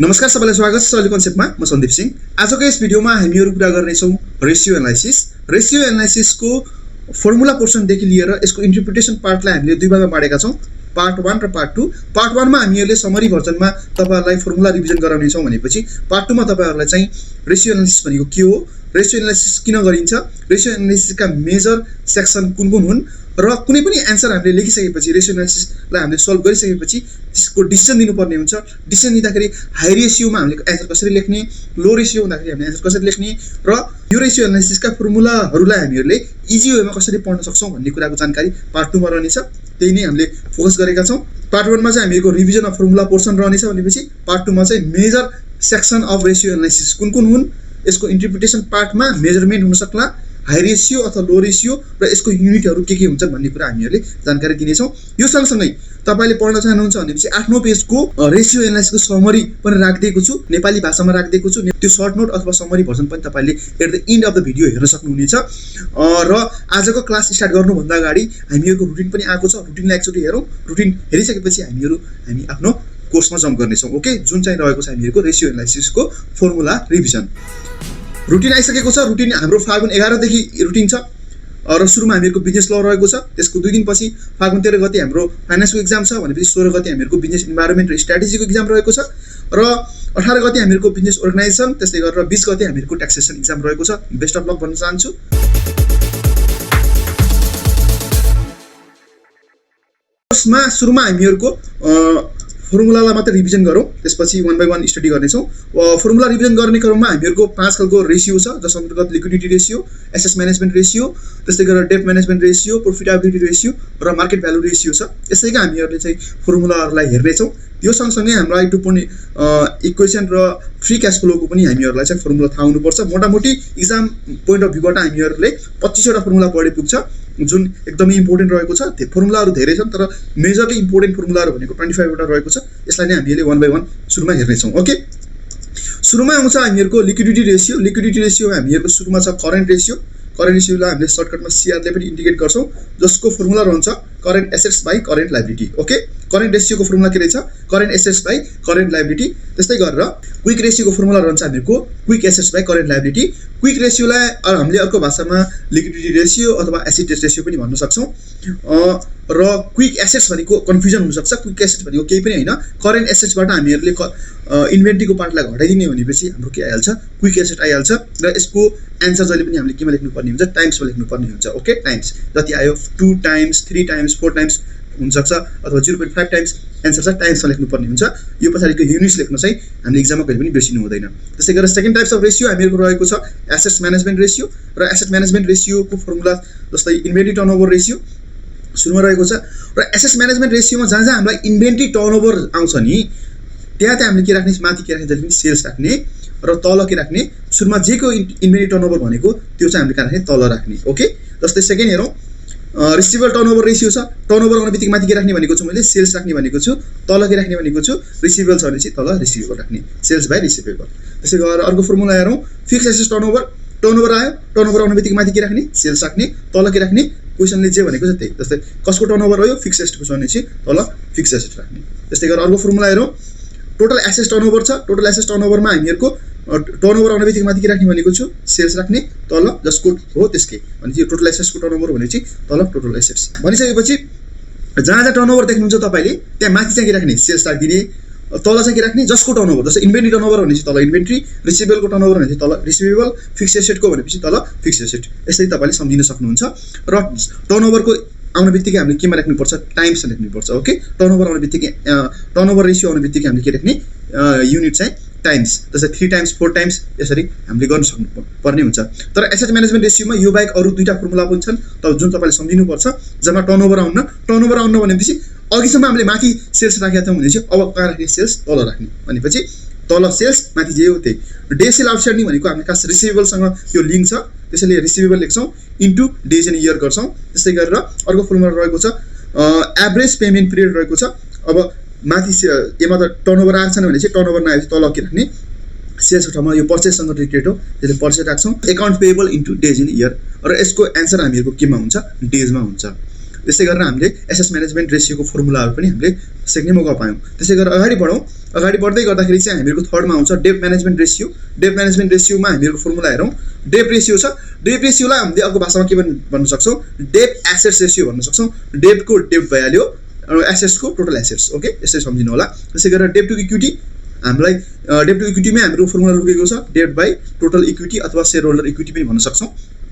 नमस्कार सबैलाई स्वागत छ अहिले कन्सेप्टमा म सन्दीप सिंह। आजको यस भिडियोमा हामीहरु कुरा गर्नेछौं रेशियो एनालाइसिस। रेशियो एनालाइसिसको फर्मुला पोर्सनदेखि लिएर यसको इन्टरप्रिटेसन पार्टलाई हामीले दुई भागमा बाँडेका छौं, पार्ट 1 र पार्ट 2। पार्ट 1 मा हामीहरुले समरी भर्जनमा तपाईहरुलाई फर्मुला रिभिजन गराउने छौं भनेपछि पार्ट 2 मा तपाईहरुलाई चाहिँ रेशियो एनालाइसिस भनेको के हो, रेशियो एनालाइसिस किन गरिन्छ, रेशियो एनालाइसिसका मेजर सेक्सन कुन हुन् र कुनै पनि आन्सर हामीले लेखिसकेपछि रेशियो एनालाइसिसलाई हामीले सल्भ गरिसकेपछि त्यसको डिसिजन दिनुपर्ने हुन्छ। डिसिजन दिँदाखेरि हाई रेशियोमा हामीले आन्सर कसरी लेख्ने, लो रेशियो हुँदाखेरि हामीले आन्सर कसरी लेख्ने र यो रेशियो एनालाइसिसका फर्मुलाहरुलाई हामीहरुले इजी वेमा कसरी पढ्न सक्छौं भन्ने कुराको जानकारी पार्ट 2 मा रहनेछ। त्यही नै हामीले फोकस गरेका छौं। पार्ट 1 मा चाहिँ हामीको रिभिजन अफ फर्मुला पोर्सन रहनेछ भनेपछि पार्ट 2 मा चाहिँ major section of ratio analysis कुन हुन्, यसको इन्टरप्रिटेसन पार्टमा मेजरमेन्ट हुन सक्ला, हाई रेशियो अथवा लो रेशियो र यसको युनिटहरु के हुन्छन् भन्ने कुरा हामीहरुले जानकारी दिनेछौं। यो सँगसँगै तपाईले पढ्न चाहनुहुन्छ भनेपछि 8 पेजको रेशियो एनालाइसिसको समरी पनि राख्दिएको छु, नेपाली भाषामा राख्दिएको छु। त्यो सर्ट नोट अथवा समरी भर्जन पनि तपाईले at the end of the video हेर्न सक्नुहुनेछ। र आजको क्लास स्टार्ट गर्नुभन्दा अगाडि हामीहरुको रुटिन पनि आएको छ, रुटिनलाई एकचोटी हेरौं। रुटिन हेरिसकेपछि हामी आफ्नो कोर्समा जम्प गर्नेछौं। ओके, जुन चाहिँ रहेको छ हामीहरुको रेशियो एनालाइसिसको फर्मुला रिभिजन। रुटिन आइसकेको छ। रुटिन हाम्रो फागुन 11 देखि रुटिन छ र सुरुमा हामीहरुको बिजनेस ल रहेको छ। त्यसको 2 दिनपछि फागुन 13 गते हाम्रो फाइनान्सको एक्जाम छ भनेपछि 16 गते हामीहरुको बिजनेस इन्भाइरोमेन्ट र स्ट्र्याटेजीको एक्जाम रहेको छ र 18 गते हामीहरुको बिजनेस अर्गनाइजेसन, त्यसै गरेर 20 गते हामीहरुको ट्याक्सेसन एक्जाम रहेको छ। बेस्ट अफ लक भन्न चाहन्छु। कोर्समा सुरुमा हामीहरुको फर्मुलालाई मात्र रिभिजन गरौँ, त्यसपछि 1 बाइ 1 स्टडी गर्नेछौं। फर्मुला रिभिजन गर्ने क्रममा हामीहरुको 5 खालको रेशियो छ, जस अन्तर्गत liquidity ratio, asset management ratio, त्यस्तै गरेर debt management ratio, profitability ratio र मार्केट भ्यालु रेशियो छ। यसैका हामीहरुले चाहिँ फर्मुलाहरुलाई हेर्नेछौं। यो सँगसँगै हामीलाई टुप्पोनी इक्वेसन र फ्री क्याश फ्लोको पनि हामीहरुलाई चाहिँ फर्मुला थाहा हुनुपर्छ। मोटामोटी एक्जाम पोइन्ट अफ भ्यूबाट हामीहरुले 25 वटा फर्मुला पढे पुग्छ, जुन एकदमै इम्पोर्टेन्ट रहेको छ। त्यो फर्मुलाहरु धेरै छन् तर मेजरली इम्पोर्टेन्ट फर्मुलाहरु भनेको 25 वटा रहेको छ। यसलाई नै हामीले 1 बाइ 1 सुरुमा हेर्ने छौं। ओके, सुरुमा आउँछ हामीहरुको लिक्विडिटी रेशियो। लिक्विडिटी रेशियो हामीहरुको सुरुमा छ करेन्ट रेशियो। करेन्ट रेशियोलाई हामीले सर्टकटमा सीआर ले पनि इन्डिकेट गर्छौं, जसको फर्मुला रहन्छ current assets by current liability. Okay, current रेशियोको फर्मुला के रहेछ? Current assets by current liability. त्यस्तै गरेर क्विक रेशियोको फर्मुला रहन्छ हामीहरुको quick assets by current liability. Quick रेशियोलाई हामीले अर्को भाषामा लिक्विडिटी रेशियो अथवा एसिड टेस्ट रेशियो पनि भन्न सक्छौं। र क्विक एसेट्स भनेको कन्फ्युजन हुन सक्छ। क्विक एसेट्स भनेको केही पनि हैन, करेन्ट एसेट्सबाट हामीहरुले इन्भेन्टरीको पार्टलाई घटाइदिने भनेपछि हाम्रो के आइहाल्छ? क्विक एसेट आइहाल्छ। र यसको आन्सर जहिले पनि हामीले केमा लेख्नु पर्ने हुन्छ? टाइम्समा लेख्नु पर्ने हुन्छ। ओके, टाइम्स जति आयो 2 टाइम्स, 3 टाइम्स, 4 टाइम्स हुन सक्छ अथवा 0.5 टाइम्स आन्सर चाहिँ टाइम्समा लेख्नु पर्ने हुन्छ। यो पछाडीको युनिट्स लेख्न चाहिँ हामीले एक्जाममा कहिले पनि बिर्सिनु हुँदैन। त्यसै गरेर सेकेन्ड टाइप्स अफ रेशियो हामीहरुको रहेको छ एसेट्स म्यानेजमेन्ट रेशियो। र एसेट म्यानेजमेन्ट रेशियोको फर्मुला जस्तै इन्भेन्टरी टर्नओभर रेशियो सुरुमा रहेको छ। र एसेट म्यानेजमेन्ट रेशियोमा जहाँ हामीलाई इन्भेन्टरी टर्नओभर आउँछ नि त्यहाँ हामीले के राख्ने? माथि के राख्ने? जहिले पनि सेल्स राख्ने र तल के राख्ने? सुरुमा जेको इन्भेन्टरी टर्नओभर भनेको त्यो चाहिँ हामीले के राख्ने? तल राख्ने। ओके, जस्तै सेकेन्ड हेरौँ, रिसिभेबल टर्नओभर रेशियो छ। टर्नओभर आउने बित्तिकै माथि के राख्ने भनेको छु मैले? सेल्स राख्ने भनेको छु। तल के राख्ने भनेको छु? रिसिभेबल छ भने चाहिँ तल रिसिभेबल राख्ने, सेल्स बाइ रिसिभेबल। त्यसै गरेर अर्को फर्मुला हेरौँ, फिक्स एसेट टर्नओभर। टर्नओभर आयो, टर्नओभर आउने बित्तिकै माथि के राख्ने? सेल्स राख्ने, तल के राख्ने? क्वेशनले जे भनेको छ त्यही। जस्तै कसको टर्नओभर हो? फिक्स एसेटको छ भने चाहिँ तल फिक्स एसेट राख्ने। त्यस्तै गरेर अर्को फर्मुला हेरौँ, टोटल एसेट टर्नओभर छ। टोटल एसेट टर्नओभरमा हामीहरुको टर्नओभर आउने बित्तिकै माथि के राख्ने भनेको छु? सेल्स राख्ने, तल जसको हो त्यसकै भनेपछि टोटल एसेट्सको टर्नओभर भनेपछि तल टोटल एसेट्स भनिसकेपछि जहाँ टर्नओभर देख्नुहुन्छ तपाईले त्यहाँ माथि चाहिँ के राख्ने? सेल्स राखिदिने, तल चाहिँ के राख्ने? जसको टर्नओभर। जस्तै इन्भेन्टरी टर्नओभर भनेपछि तल इन्भेन्टरी, रिसिभेबलको टर्नओभर भनेपछि तल रिसिभेबल, फिक्स एसेटको भनेपछि तल फिक्स एसेट। यसरी तपाईले सम्झिन सक्नुहुन्छ। र टर्नओभरको आउने बित्तिकै हामीले केमा राख्नुपर्छ? टाइम्समा लेख्नुपर्छ। ओके, टर्नओभर आउने बित्तिकै टर्नओभर रेशियो आउने बित्तिकै हामीले के राख्ने? युनिट चाहिँ टाइम्स। जस्तै 3 टाइम्स, 4 टाइम्स यसरी हामीले गर्न सक्नु पर्ने हुन्छ। तर एसेट म्यानेजमेन्ट रेशियोमा यो बाहेक अरु दुईटा फर्मुला पनि छन् जुन तपाईले सम्झिनु पर्छ। जम्मा टर्नओभर आउन भनेपछि अघिसम्म हामीले माथि सेल्स राखेका थियौं भनेपछि अब कहाँ राख्ने? सेल्स तल राख्ने भनेपछि तल सेल्स माथि जे हो त्यही। डे सेल आउटस्ट्यान्डिङ भनेको हामीले खास रिसिभेबलसँग यो लिंक छ, त्यसैले रिसिभेबल लेख्छौं इन्टु डेज एन्ड इयर गर्छौं। त्यस्तै गरेर अर्को फर्मुला रहेको छ एभरेज पेमेन्ट पिरियड रहेको छ। अब माथि एमा त टर्नओभर आएको छैन भने चाहिँ टर्नओभर नआएपछि तल के राख्ने? सेल्सको ठाउँमा यो पर्चेससँग रिलेटेड हो, त्यसले पर्चेस राख्छौं। Account payable into days and year र यसको आन्सर हामीहरुको केमा हुन्छ? डेजमा हुन्छ। त्यसै गरेर हामीले एसेट म्यानेजमेन्ट रेशियोको फर्मुलाहरु पनि हामीले सिक्ने मौका पायौं। त्यसै गरेर अगाडि बढौं। अगाडि बढ्दै गर्दाखेरि चाहिँ हामीहरुको थर्डमा आउँछ debt management ratio. Debt management रेशियोमा हामीहरुको फर्मुला हेरौँ। डेट रेशियो छ, डेट रेशियोलाई हामीले अर्को भाषामा के भन्न सक्छौँ, डेट एसेट्स रेशियो भन्न सक्छौँ। डेटको डेट भइहाल्यो, एसेट्सको टोटल एसेट्स। ओके, यसरी सम्झिनु होला। त्यसै गरेर डेट टु इक्विटी हामीलाई डेट टु इक्विटीमै हाम्रो फर्मुला लेखेको छ डेट बाइ टोटल इक्विटी अथवा शेयर होल्डर इक्विटी पनि भन्न सक्छौँ,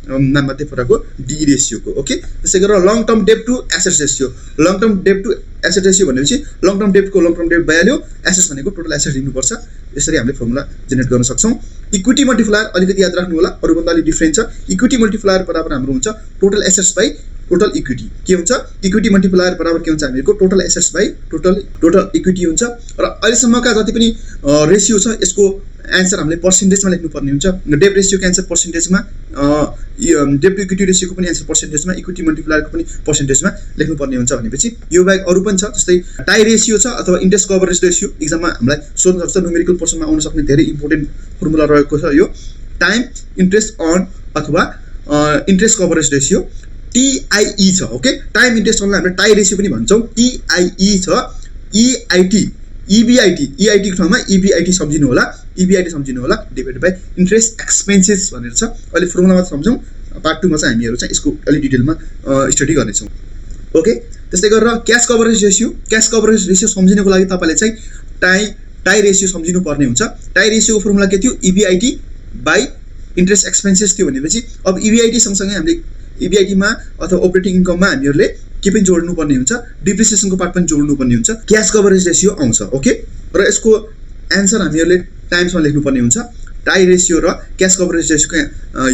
नाम मात्रै फरक हो डी रेशियोको। ओके, त्यसै गरेर long term debt to assets ratio. Long term debt to asset ratio भनेपछि लङ टर्म डेटको लङ टर्म डेट भइहाल्यो, एसेट्स भनेको टोटल एसेट्स दिनुपर्छ। यसरी हामीले फर्मुला जेनेरेट गर्न सक्छौँ। इक्विटी मल्टिप्लायर अलिकति याद राख्नु होला, अरूभन्दा अलिक डिफ्रेन्ट छ। इक्विटी मल्टिप्लायर बराबर हाम्रो हुन्छ total assets by total equity. के हुन्छ, इक्विटी मल्टिप्लायर बराबर के हुन्छ हामीहरुको total assets by total equity हुन्छ। र अहिलेसम्मका जति पनि रेशियो छ यसको एन्सर हामीले पर्सेन्टेजमा लेख्नुपर्ने हुन्छ। डेट रेशियोको एन्सर पर्सेन्टेजमा, डेट टु इक्विटी रेशियोको पनि एन्सर पर्सेन्टेजमा, इक्विटी मल्टिप्लायरको पनि पर्सेन्टेजमा लेख्नुपर्ने हुन्छ। भनेपछि यो बाहेक अरू पनि छ, जस्तै टाई रेशियो छ अथवा इन्ट्रेस्ट कभरेज रेशियो। एक्जाममा हामीलाई सोध्न सक्छ, न्युमेरिकल पोर्सनमा आउन सक्ने धेरै इम्पोर्टेन्ट फर्मुला रहेको छ यो। टाइम इन्ट्रेस्ट अर्न अथवा इन्ट्रेस्ट कभरेज रेशियो TIE छ। ओके, टाइम इन्ट्रेस्ट अर्नलाई हामीले टाई रेशियो पनि भन्छौँ। TIE छ, EBIT को ठाउँमा EBIT सम्झिनु होला, EBIT सम्झिनु होला, डिभाइड बाइ इन्ट्रेस्ट एक्सपेन्सेस भनेर छ। अहिले फर्मुलामा सम्झौँ, पार्ट 2 मा चाहिँ हामीहरु चाहिँ यसको अलि डिटेलमा स्टडी गर्नेछौँ। ओके, त्यस्तै गरेर cash coverage ratio. Cash coverage ratio सम्झिनको लागि तपाईले चाहिँ टाई रेशियो सम्झिनु पर्ने हुन्छ। टाई रेशियोको फर्मुला के थियो, EBIT बाइ इन्ट्रेस्ट एक्सपेन्सेस थियो भनेपछि अब EBIT सँगसँगै हामीले EBIT मा अथवा अपरेटिङ इन्कममा हामीहरुले के पनि जोड्नु पर्ने हुन्छ, डिप्रिसिएसनको पार्ट पनि जोड्नु पर्ने हुन्छ। क्याश कभरेज रेशियो आउँछ। ओके, र यसको एन्सर हामीहरुले टाइम्समा लेख्नु पर्ने हुन्छ। टाई रेशियो र क्याश कभरेज रेशियोको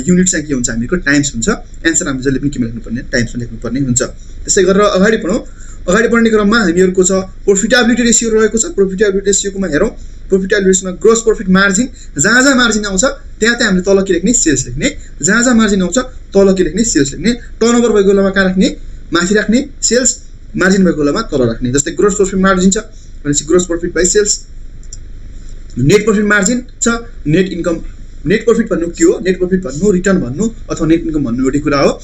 युनिट चाहिँ के हुन्छ हामीको टाइम्स हुन्छ। एन्सर हामी जहिले पनि केमा लेख्नु पर्ने, टाइम्समा लेख्नु पर्ने हुन्छ। त्यसै गरेर अगाडि बढौँ। अगाडि बढ्ने क्रममा हामीहरुको छ प्रॉफिटेबिलिटी रेशियो रहेको छ। प्रॉफिटेबिलिटी रेशियोकोमा हेरौँ, प्रॉफिटेबिलिटी रेशियोमा ग्रोस प्रॉफिट मार्जिन, जहाँ मार्जिन आउँछ त्यहाँ हामीले तल के लेख्ने, सेल्स लेख्ने। जहाँ मार्जिन आउँछ तल के लेख्ने, सेल्स लेख्ने। टर्नओभर भएको बेलामा कहाँ राख्ने, माथि राख्ने, सेल्स मार्जिन भएको बेलामा तल राख्ने। जस्तै ग्रोस प्रॉफिट मार्जिन छ भनेपछि gross profit by sales. Net profit margin छ, नेट इन्कम। नेट प्रॉफिट भन्नु के हो, नेट प्रॉफिट भन्नु, रिटर्न भन्नु अथवा नेट इन्कम भन्नु एउटै कुरा हो,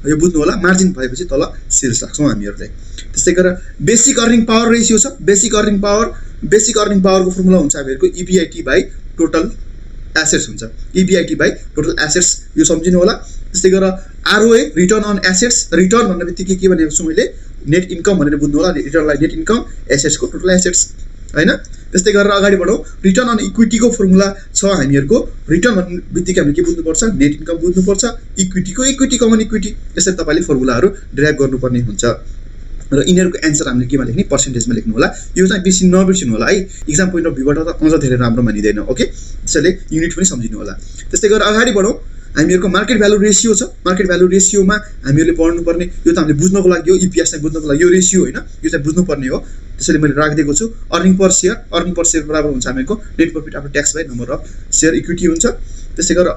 यो बुझ्नु होला। मार्जिन भएपछि तल सेल्स राख्छौँ हामीहरुले। त्यसै गरेर बेसिक अर्निङ पावर रेशियो छ। बेसिक अर्निङ पावरको फर्मुला हुन्छ हामीहरुको EBIT बाइ टोटल एसेट्स हुन्छ। EBIT बाइ टोटल एसेट्स, यो सम्झिनु होला। त्यस्तै गरेर ROA return on assets. Return भन्ने बित्तिकै के भनेको छु मैले, नेट इन्कम भनेर बुझ्नु होला। रिटर्नलाई नेट इन्कम, एसेट्सको टोटल एसेट्स, हैन। त्यस्तै गरेर अगाडि बढौँ। रिटर्न अन इक्विटीको फर्मुला छ हामीहरुको। रिटर्न भन्ने बित्तिकै हामीले के बुझ्नुपर्छ, नेट इन्कम बुझ्नुपर्छ। इक्विटीको इक्विटी कमन इक्विटी, यसरी तपाईले फर्मुलाहरु डिराइभ गर्नुपर्ने हुन्छ। र यिनीहरुको एन्सर हामीले केमा लेख्ने, पर्सेन्टेजमा लेख्नु होला। यो चाहिँ बेसी नबिर्सिनु होला है, एक्जाम पोइन्ट अफ भ्यूबाट त अझ धेरै राम्रो मानिदैन। ओके, त्यसैले युनिट पनि सम्झिनु होला। त्यस्तै गरेर अगाडि बढौँ। हामीहरुको मार्केट भ्यालु रेशियो छ। मार्केट भ्यालु रेशियोमा हामीहरुले पढ्नुपर्ने, यो त हामीले बुझ्नको लागि हो, EPS चाहिँ बुझ्नको लागि यो रेशियो हैन, यो चाहिँ बुझ्नुपर्ने हो। त्यसैले मैले राखिदिएको छु। अर्निङ पर शेयर बराबर हुन्छ हामीको net profit after tax by number of share equity हुन्छ। त्यसै गरेर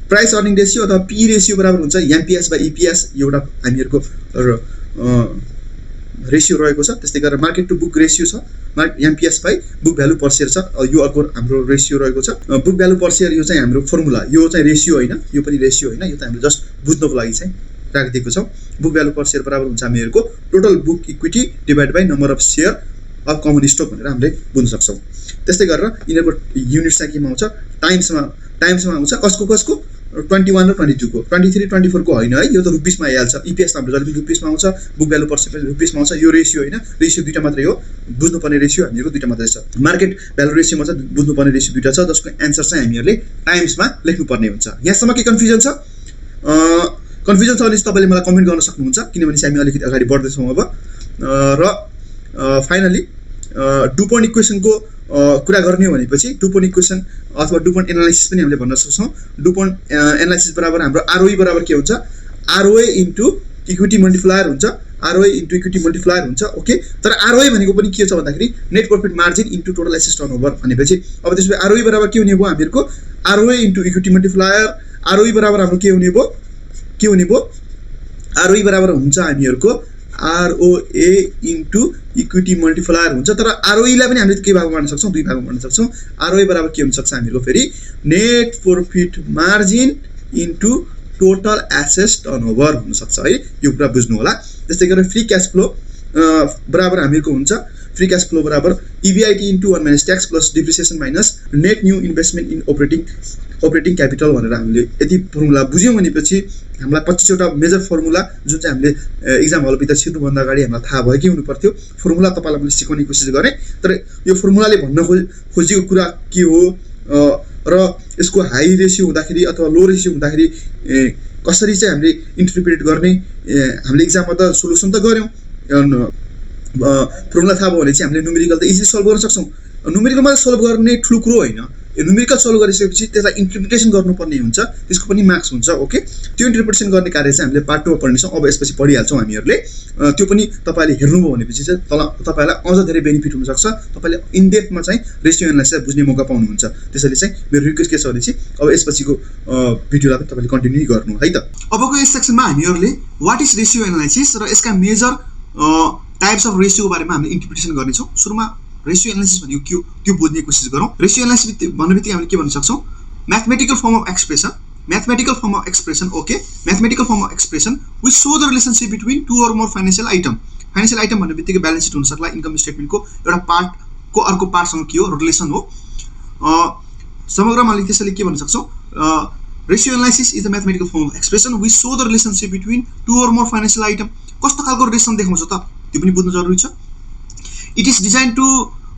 प्राइस अर्निङ रेशियो अथवा PE रेशियो बराबर हुन्छ MPS बाइ EPS, एउटा हामीहरुको रेशियो रहेको छ। त्यस्तै गरेर मार्केट टु बुक रेशियो छ, MPS by book value per share छ, यो अर्को हाम्रो रेशियो रहेको छ। बुक भ्यालु पर शेयर यो चाहिँ हाम्रो फर्मुला, यो चाहिँ रेशियो हैन, यो पनि रेशियो हैन, यो त हामीले जस्ट बुझ्नको लागि चाहिँ राखिदिएको छौँ। बुक भ्यालु पर शेयर बराबर हुन्छ हामीहरुको total book equity divide by number of share of common stock भनेर हामीले बुझ्न सक्छौँ। त्यस्तै गरेर यिनीहरुको युनिट चाहिँ केमा आउँछ, टाइम्समा आउँछ। कसको 21 र 22 को, 23 24 को हैन है, यो त रुपीसमा आइहाल्छ। EPS हाम्रो जहिले पनि रुपीसमा आउँछ, बुक भ्यालु पर शेयर रुपीसमा आउँछ। यो रेशियो हैन, रेशियो दुईटा मात्रै हो, बुझ्नुपर्ने रेशियो हामीहरुको दुईटा मात्रै छ। मार्केट भ्यालु रेशियोमा चाहिँ बुझ्नुपर्ने रेशियो दुईटा छ, जसको एन्सर चाहिँ हामीहरुले टाइम्समा लेख्नुपर्ने हुन्छ। यहाँसम्म के कन्फ्युजन छ? कन्फ्युजन छ भने तपाईले मलाई कमेन्ट गर्न सक्नुहुन्छ, किनभने चाहिँ हामी अलिकति अगाडि बढ्दै छौँ अब। र फाइनली डुपोन्ट इक्वेसनको कुरा गर्ने हो भनेपछि डुपोन्ट इक्वेसन अथवा डुपोन्ट एनालाइसिस पनि हामीले भन्न सक्छौँ। डुपोन्ट एनालाइसिस बराबर हाम्रो ROE बराबर के हुन्छ, ROA इन्टु इक्विटी मल्टिप्लायर हुन्छ। ROA इन्टु इक्विटी मल्टिप्लायर हुन्छ। ओके, तर ROA भनेको पनि के छ भन्दाखेरि net profit margin into total assets turnover भनेपछि अब त्यसपछि ROE बराबर के हुने भयो हामीहरुको, ROA into equity multiplier. ROE बराबर हाम्रो के हुने भयो, ROE बराबर हुन्छ हामीहरुको ROA इन्टु इक्विटी मल्टिप्लायर हुन्छ। तर ROE लाई पनि हामीले के भागमा बाँड्न सक्छौँ, दुई भागमा बाँड्न सक्छौँ। ROA बराबर के हुन सक्छ हामीहरुको फेरि net profit margin into total assets turnover हुन सक्छ है, यो कुरा बुझ्नु होला। त्यस्तै गरेर फ्री क्याश फ्लो बराबर हामीहरुको हुन्छ फ्री क्यास फ्लो बराबर EBIT into 1 minus tax plus depreciation minus net new investment in operating capital भनेर हामीले यदि फर्मुला बुझ्यौँ भनेपछि हामीलाई 25 वटा मेजर फर्मुला जुन चाहिँ हामीले एक्जाम हलभित्र छिर्नुभन्दा अगाडि हामीलाई थाहा भएकै हुनु पर्थ्यो। फर्मुला तपाईँलाई मैले सिकाउने कोसिस गरेँ, तर यो फर्मुलाले भन्न खोजेको कुरा के हो र यसको हाई रेसियो हुँदाखेरि अथवा लो रेसियो हुँदाखेरि कसरी चाहिँ हामीले इन्टरप्रिट गर्ने, हामीले एक्जाममा त सोल्युसन त गऱ्यौँ, फर्मुला थाहा भयो भने चाहिँ हामीले न्युमेरिकल त इजिली सल्भ गर्न सक्छौँ। न्युमेरिकलमा सल्भ गर्ने ठुलो कुरो होइन, यो न्युमेरिकल सल्भ गरिसकेपछि त्यसलाई इन्टरप्रिटेसन गर्नुपर्ने हुन्छ, त्यसको पनि मार्क्स हुन्छ। ओके, त्यो इन्टरप्रिटेसन गर्ने कार्य चाहिँ हामीले पार्ट 2 मा पढ्नेछौँ। अब यसपछि पढिहाल्छौँ हामीहरूले, त्यो पनि तपाईँले हेर्नुभयो भनेपछि चाहिँ तपाईँलाई अझ धेरै बेनिफिट हुनसक्छ। तपाईँले इनडेप्थमा चाहिँ रेसियो एनालाइसिस बुझ्ने मौका पाउनुहुन्छ। त्यसैले चाहिँ मेरो रिक्वेस्ट के छ भने चाहिँ अब यसपछिको भिडियोलाई पनि तपाईँले कन्टिन्यू गर्नु है त। अबको यस सेक्सनमा हामीहरूले वाट इज रेसियो एनालाइसिस र यसका मेजर टाइप्स अफ रेसियोको बारेमा हामीले इन्टरप्रिटेसन गर्नेछौँ। सुरुमा रेसियो एनालाइसिस भनेको के हो त्यो बुझ्ने कोसिस गरौँ। रेसियो एनालाइसिस भन्ने बित्तिकै हामीले के भन्न सक्छौँ, mathematical form of expression, mathematical form of expression. Okay, mathematical form of expression which show the relationship between two or more financial item. Financial item भन्ने बित्तिकै ब्यालेन्स सिट हुनसक्ला, इन्कम स्टेटमेन्टको एउटा पार्टको अर्को पार्टसँग के हो रिलेसन हो। समग्रमा त्यसैले के भन्न सक्छौँ, ratio analysis is the mathematical form of expression which show the relationship between two or more financial item. कस्तो खालको रिलेसन देखाउँछ त त्यो पनि बुझ्नु जरुरी छ। It is design to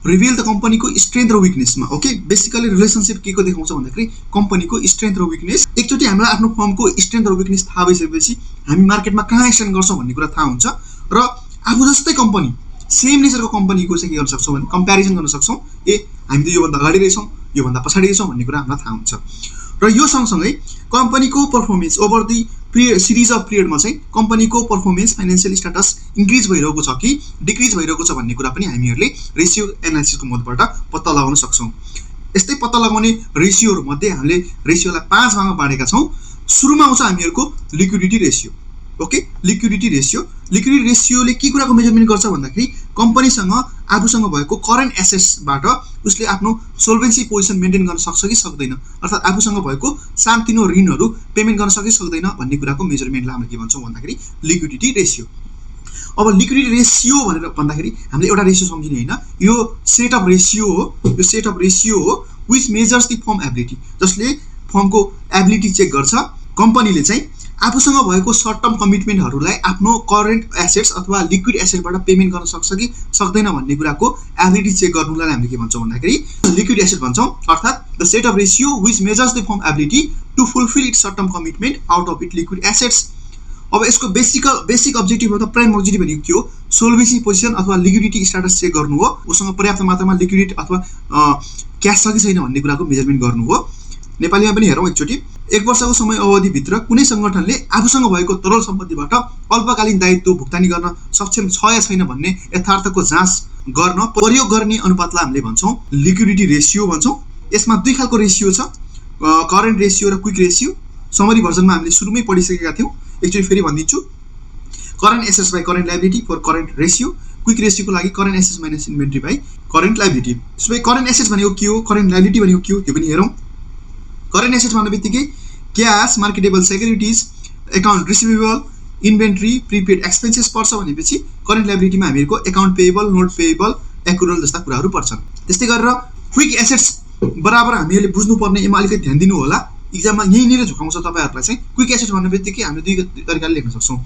reveal the कम्पनीको स्ट्रेन्थ र विकनेसमा। ओके, बेसिकली रिलेसनसिप के को देखाउँछ भन्दाखेरि कम्पनीको स्ट्रेन्थ र विकनेस। एकचोटि हामीलाई आफ्नो फर्मको स्ट्रेन्थ र विकनेस थाहा भइसकेपछि हामी मार्केटमा कहाँ स्ट्यान्ड गर्छौँ भन्ने कुरा थाहा हुन्छ र आफू जस्तै कम्पनी सेम नेचरको कम्पनीको चाहिँ के गर्न सक्छौँ भने कम्पेरिजन गर्न सक्छौँ। हामी त योभन्दा अगाडि रहेछौँ, योभन्दा पछाडि रहेछौँ भन्ने कुरा हामीलाई थाहा हुन्छ। र यो सँगसँगै कम्पनीको performance over the series of पिरियडमा चाहिँ कम्पनीको पर्फर्मेन्स फाइनेन्सियल स्ट्याटस इन्क्रिज भइरहेको छ कि डिक्रिज भइरहेको छ भन्ने कुरा पनि हामीहरूले रेसियो एनालाइसिसको मदतबाट पत्ता लगाउन सक्छौँ। यस्तै पत्ता लगाउने रेसियोहरूमध्ये हामीले रेसियोलाई 5 भागमा बाँडेका छौँ। सुरुमा आउँछ हामीहरूको लिक्विडिटी रेसियो। ओके, लिक्विडिटी रेसियोले के कुराको मेजरमेन्ट गर्छ भन्दाखेरि कम्पनीसँग आफूसँग भएको करेन्ट एसेट्सबाट उसले आफ्नो सोल्भेन्सी पोजिसन मेन्टेन गर्न सक्छ कि सक्दैन, अर्थात् आफूसँग भएको सानोतिनो ऋणहरू पेमेन्ट गर्न सक्छ कि सक्दैन भन्ने कुराको मेजरमेन्टलाई हामीले के भन्छौँ भन्दाखेरि लिक्विडिटी रेसियो। अब लिक्विडिटी रेसियो भनेर भन्दाखेरि हामीले एउटा रेसियो सम्झिने होइन, यो सेट अफ रेसियो हो। यो सेट अफ रेसियो हो which measures the firm ability, जसले फर्मको एबिलिटी चेक गर्छ। कम्पनीले चाहिँ आफूसँग भएको सर्ट टर्म कमिटमेन्टहरूलाई आफ्नो करेन्ट एसेट्स अथवा लिक्विड एसेटबाट पेमेन्ट गर्न सक्छ कि सक्दैन भन्ने कुराको एबिलिटी चेक गर्नुलाई हामीले के भन्छौँ भन्दाखेरि लिक्विड एसेट भन्छौँ, अर्थात् the set of ratio which measures the firm ability to fulfil its short term commitment out of it liquid assets. अब यसको बेसिक अब्जेक्टिभ अथवा प्राइम अब्जेक्टिभ भनेको के हो, सोल्भेन्सी पोजिसन अथवा लिक्विडिटी स्ट्याटस चेक गर्नु हो, उसँग पर्याप्त मात्रामा लिक्विडिटी अथवा क्यास छ कि छैन भन्ने कुराको मेजरमेन्ट गर्नु हो। नेपालीमा पनि हेरौँ एकचोटि। 1 वर्षको समय अवधिभित्र कुनै सङ्गठनले आफूसँग भएको तरल सम्पत्तिबाट अल्पकालीन दायित्व भुक्तानी गर्न सक्षम छ या छैन भन्ने यथार्थको जाँच गर्न प्रयोग गर्ने अनुपातलाई हामीले भन्छौँ लिक्विडिटी रेसियो भन्छौँ। यसमा 2 खालको रेसियो छ, करेन्ट रेसियो र क्विक रेसियो। समरी भर्जनमा हामीले सुरुमै पढिसकेका थियौँ, एकचोटि फेरि भनिदिन्छु। Current assets by current liability for current ratio, quick रेसियोको लागि current assets minus inventory by current liability. त्यसो भए करेन्ट एसेट्स भनेको के हो, करेन्ट लायबिलिटी भनेको के हो त्यो पनि हेरौँ। करेन्ट एसेट भन्ने बित्तिकै cash, marketable securities, account receivable, inventory, prepaid expenses पर्छ भनेपछि करेन्ट लायबिलिटीमा हामीहरूको एकाउन्ट पेएबल, नोट पेएबल, एक्युरल जस्ता कुराहरू पर्छन्। त्यस्तै गरेर क्विक एसेट्स बराबर हामीहरूले बुझ्नुपर्ने, यसमा अलिकति ध्यान दिनु होला, इक्जाममा यहीँनिर झुकाउँछ तपाईँहरूलाई चाहिँ। क्विक एसेट भन्ने बित्तिकै हामीले 2 तरिकाले लेख्न सक्छौँ।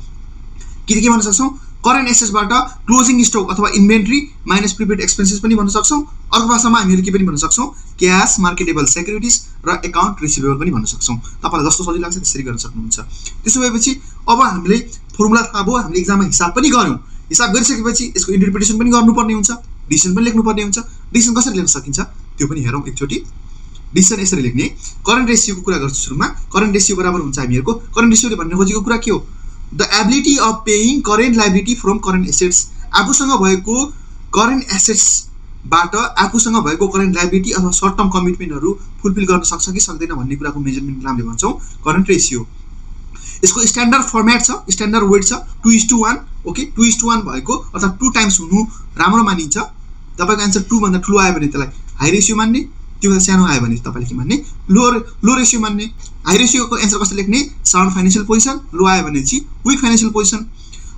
के भन्न सक्छौँ, करेन्ट एसेट्सबाट क्लोजिङ स्टक अथवा इन्भेन्ट्री माइनस प्रिपेड एक्सपेन्सेस पनि भन्न सक्छौँ। अर्को भाषामा हामीहरू के पनि भन्न सक्छौँ, क्यास, मार्केटेबल सेक्युरिटिज र एकाउन्ट रिसिभेबल पनि भन्न सक्छौँ। तपाईँलाई जस्तो सजिलो लाग्छ त्यसरी गर्न सक्नुहुन्छ। त्यसो भएपछि अब हामीले फर्मुला थाहा भयो, हामीले एक्जाममा हिसाब पनि गऱ्यौँ। हिसाब गरिसकेपछि यसको इन्टरप्रिटेसन पनि गर्नुपर्ने हुन्छ, डिसिसन पनि लेख्नुपर्ने हुन्छ। डिसिसन कसरी लेख्न सकिन्छ त्यो पनि हेरौँ एकचोटि। डिसिसन यसरी लेख्ने, करेन्ट रेसियोको कुरा गर्छु सुरुमा। करेन्ट रेसियो बराबर हुन्छ हामीहरूको, करेन्ट रेसियोले भन्ने खोजेको कुरा के हो, the ability of paying current liability from current assets. आफूसँग भएको करेन्ट एसेट्सबाट आफूसँग भएको करेन्ट लायबिलिटी अथवा सर्ट टर्म कमिटमेन्टहरू फुलफिल गर्न सक्छ कि सक्दैन भन्ने कुराको मेजरमेन्टलाई हामीले भन्छौँ करेन्ट रेसियो। यसको स्ट्यान्डर्ड फर्मेट छ, स्ट्यान्डर्ड वेट छ 2:1। ओके, 2:1 भएको अर्थात् 2 टाइम्स हुनु राम्रो मानिन्छ। तपाईँको एन्सर 2 भन्दा ठुलो आयो भने त्यसलाई हाई रेसियो मान्ने, त्योभन्दा सानो आयो भने तपाईँले के मान्ने, लो रेसियो मान्ने। हाई रेसियोको एन्सर कसरी लेख्ने, साउन्ड फाइनेन्सियल पोजिसन, लो आयो भने चाहिँ विक फाइनेन्सियल पोजिसन।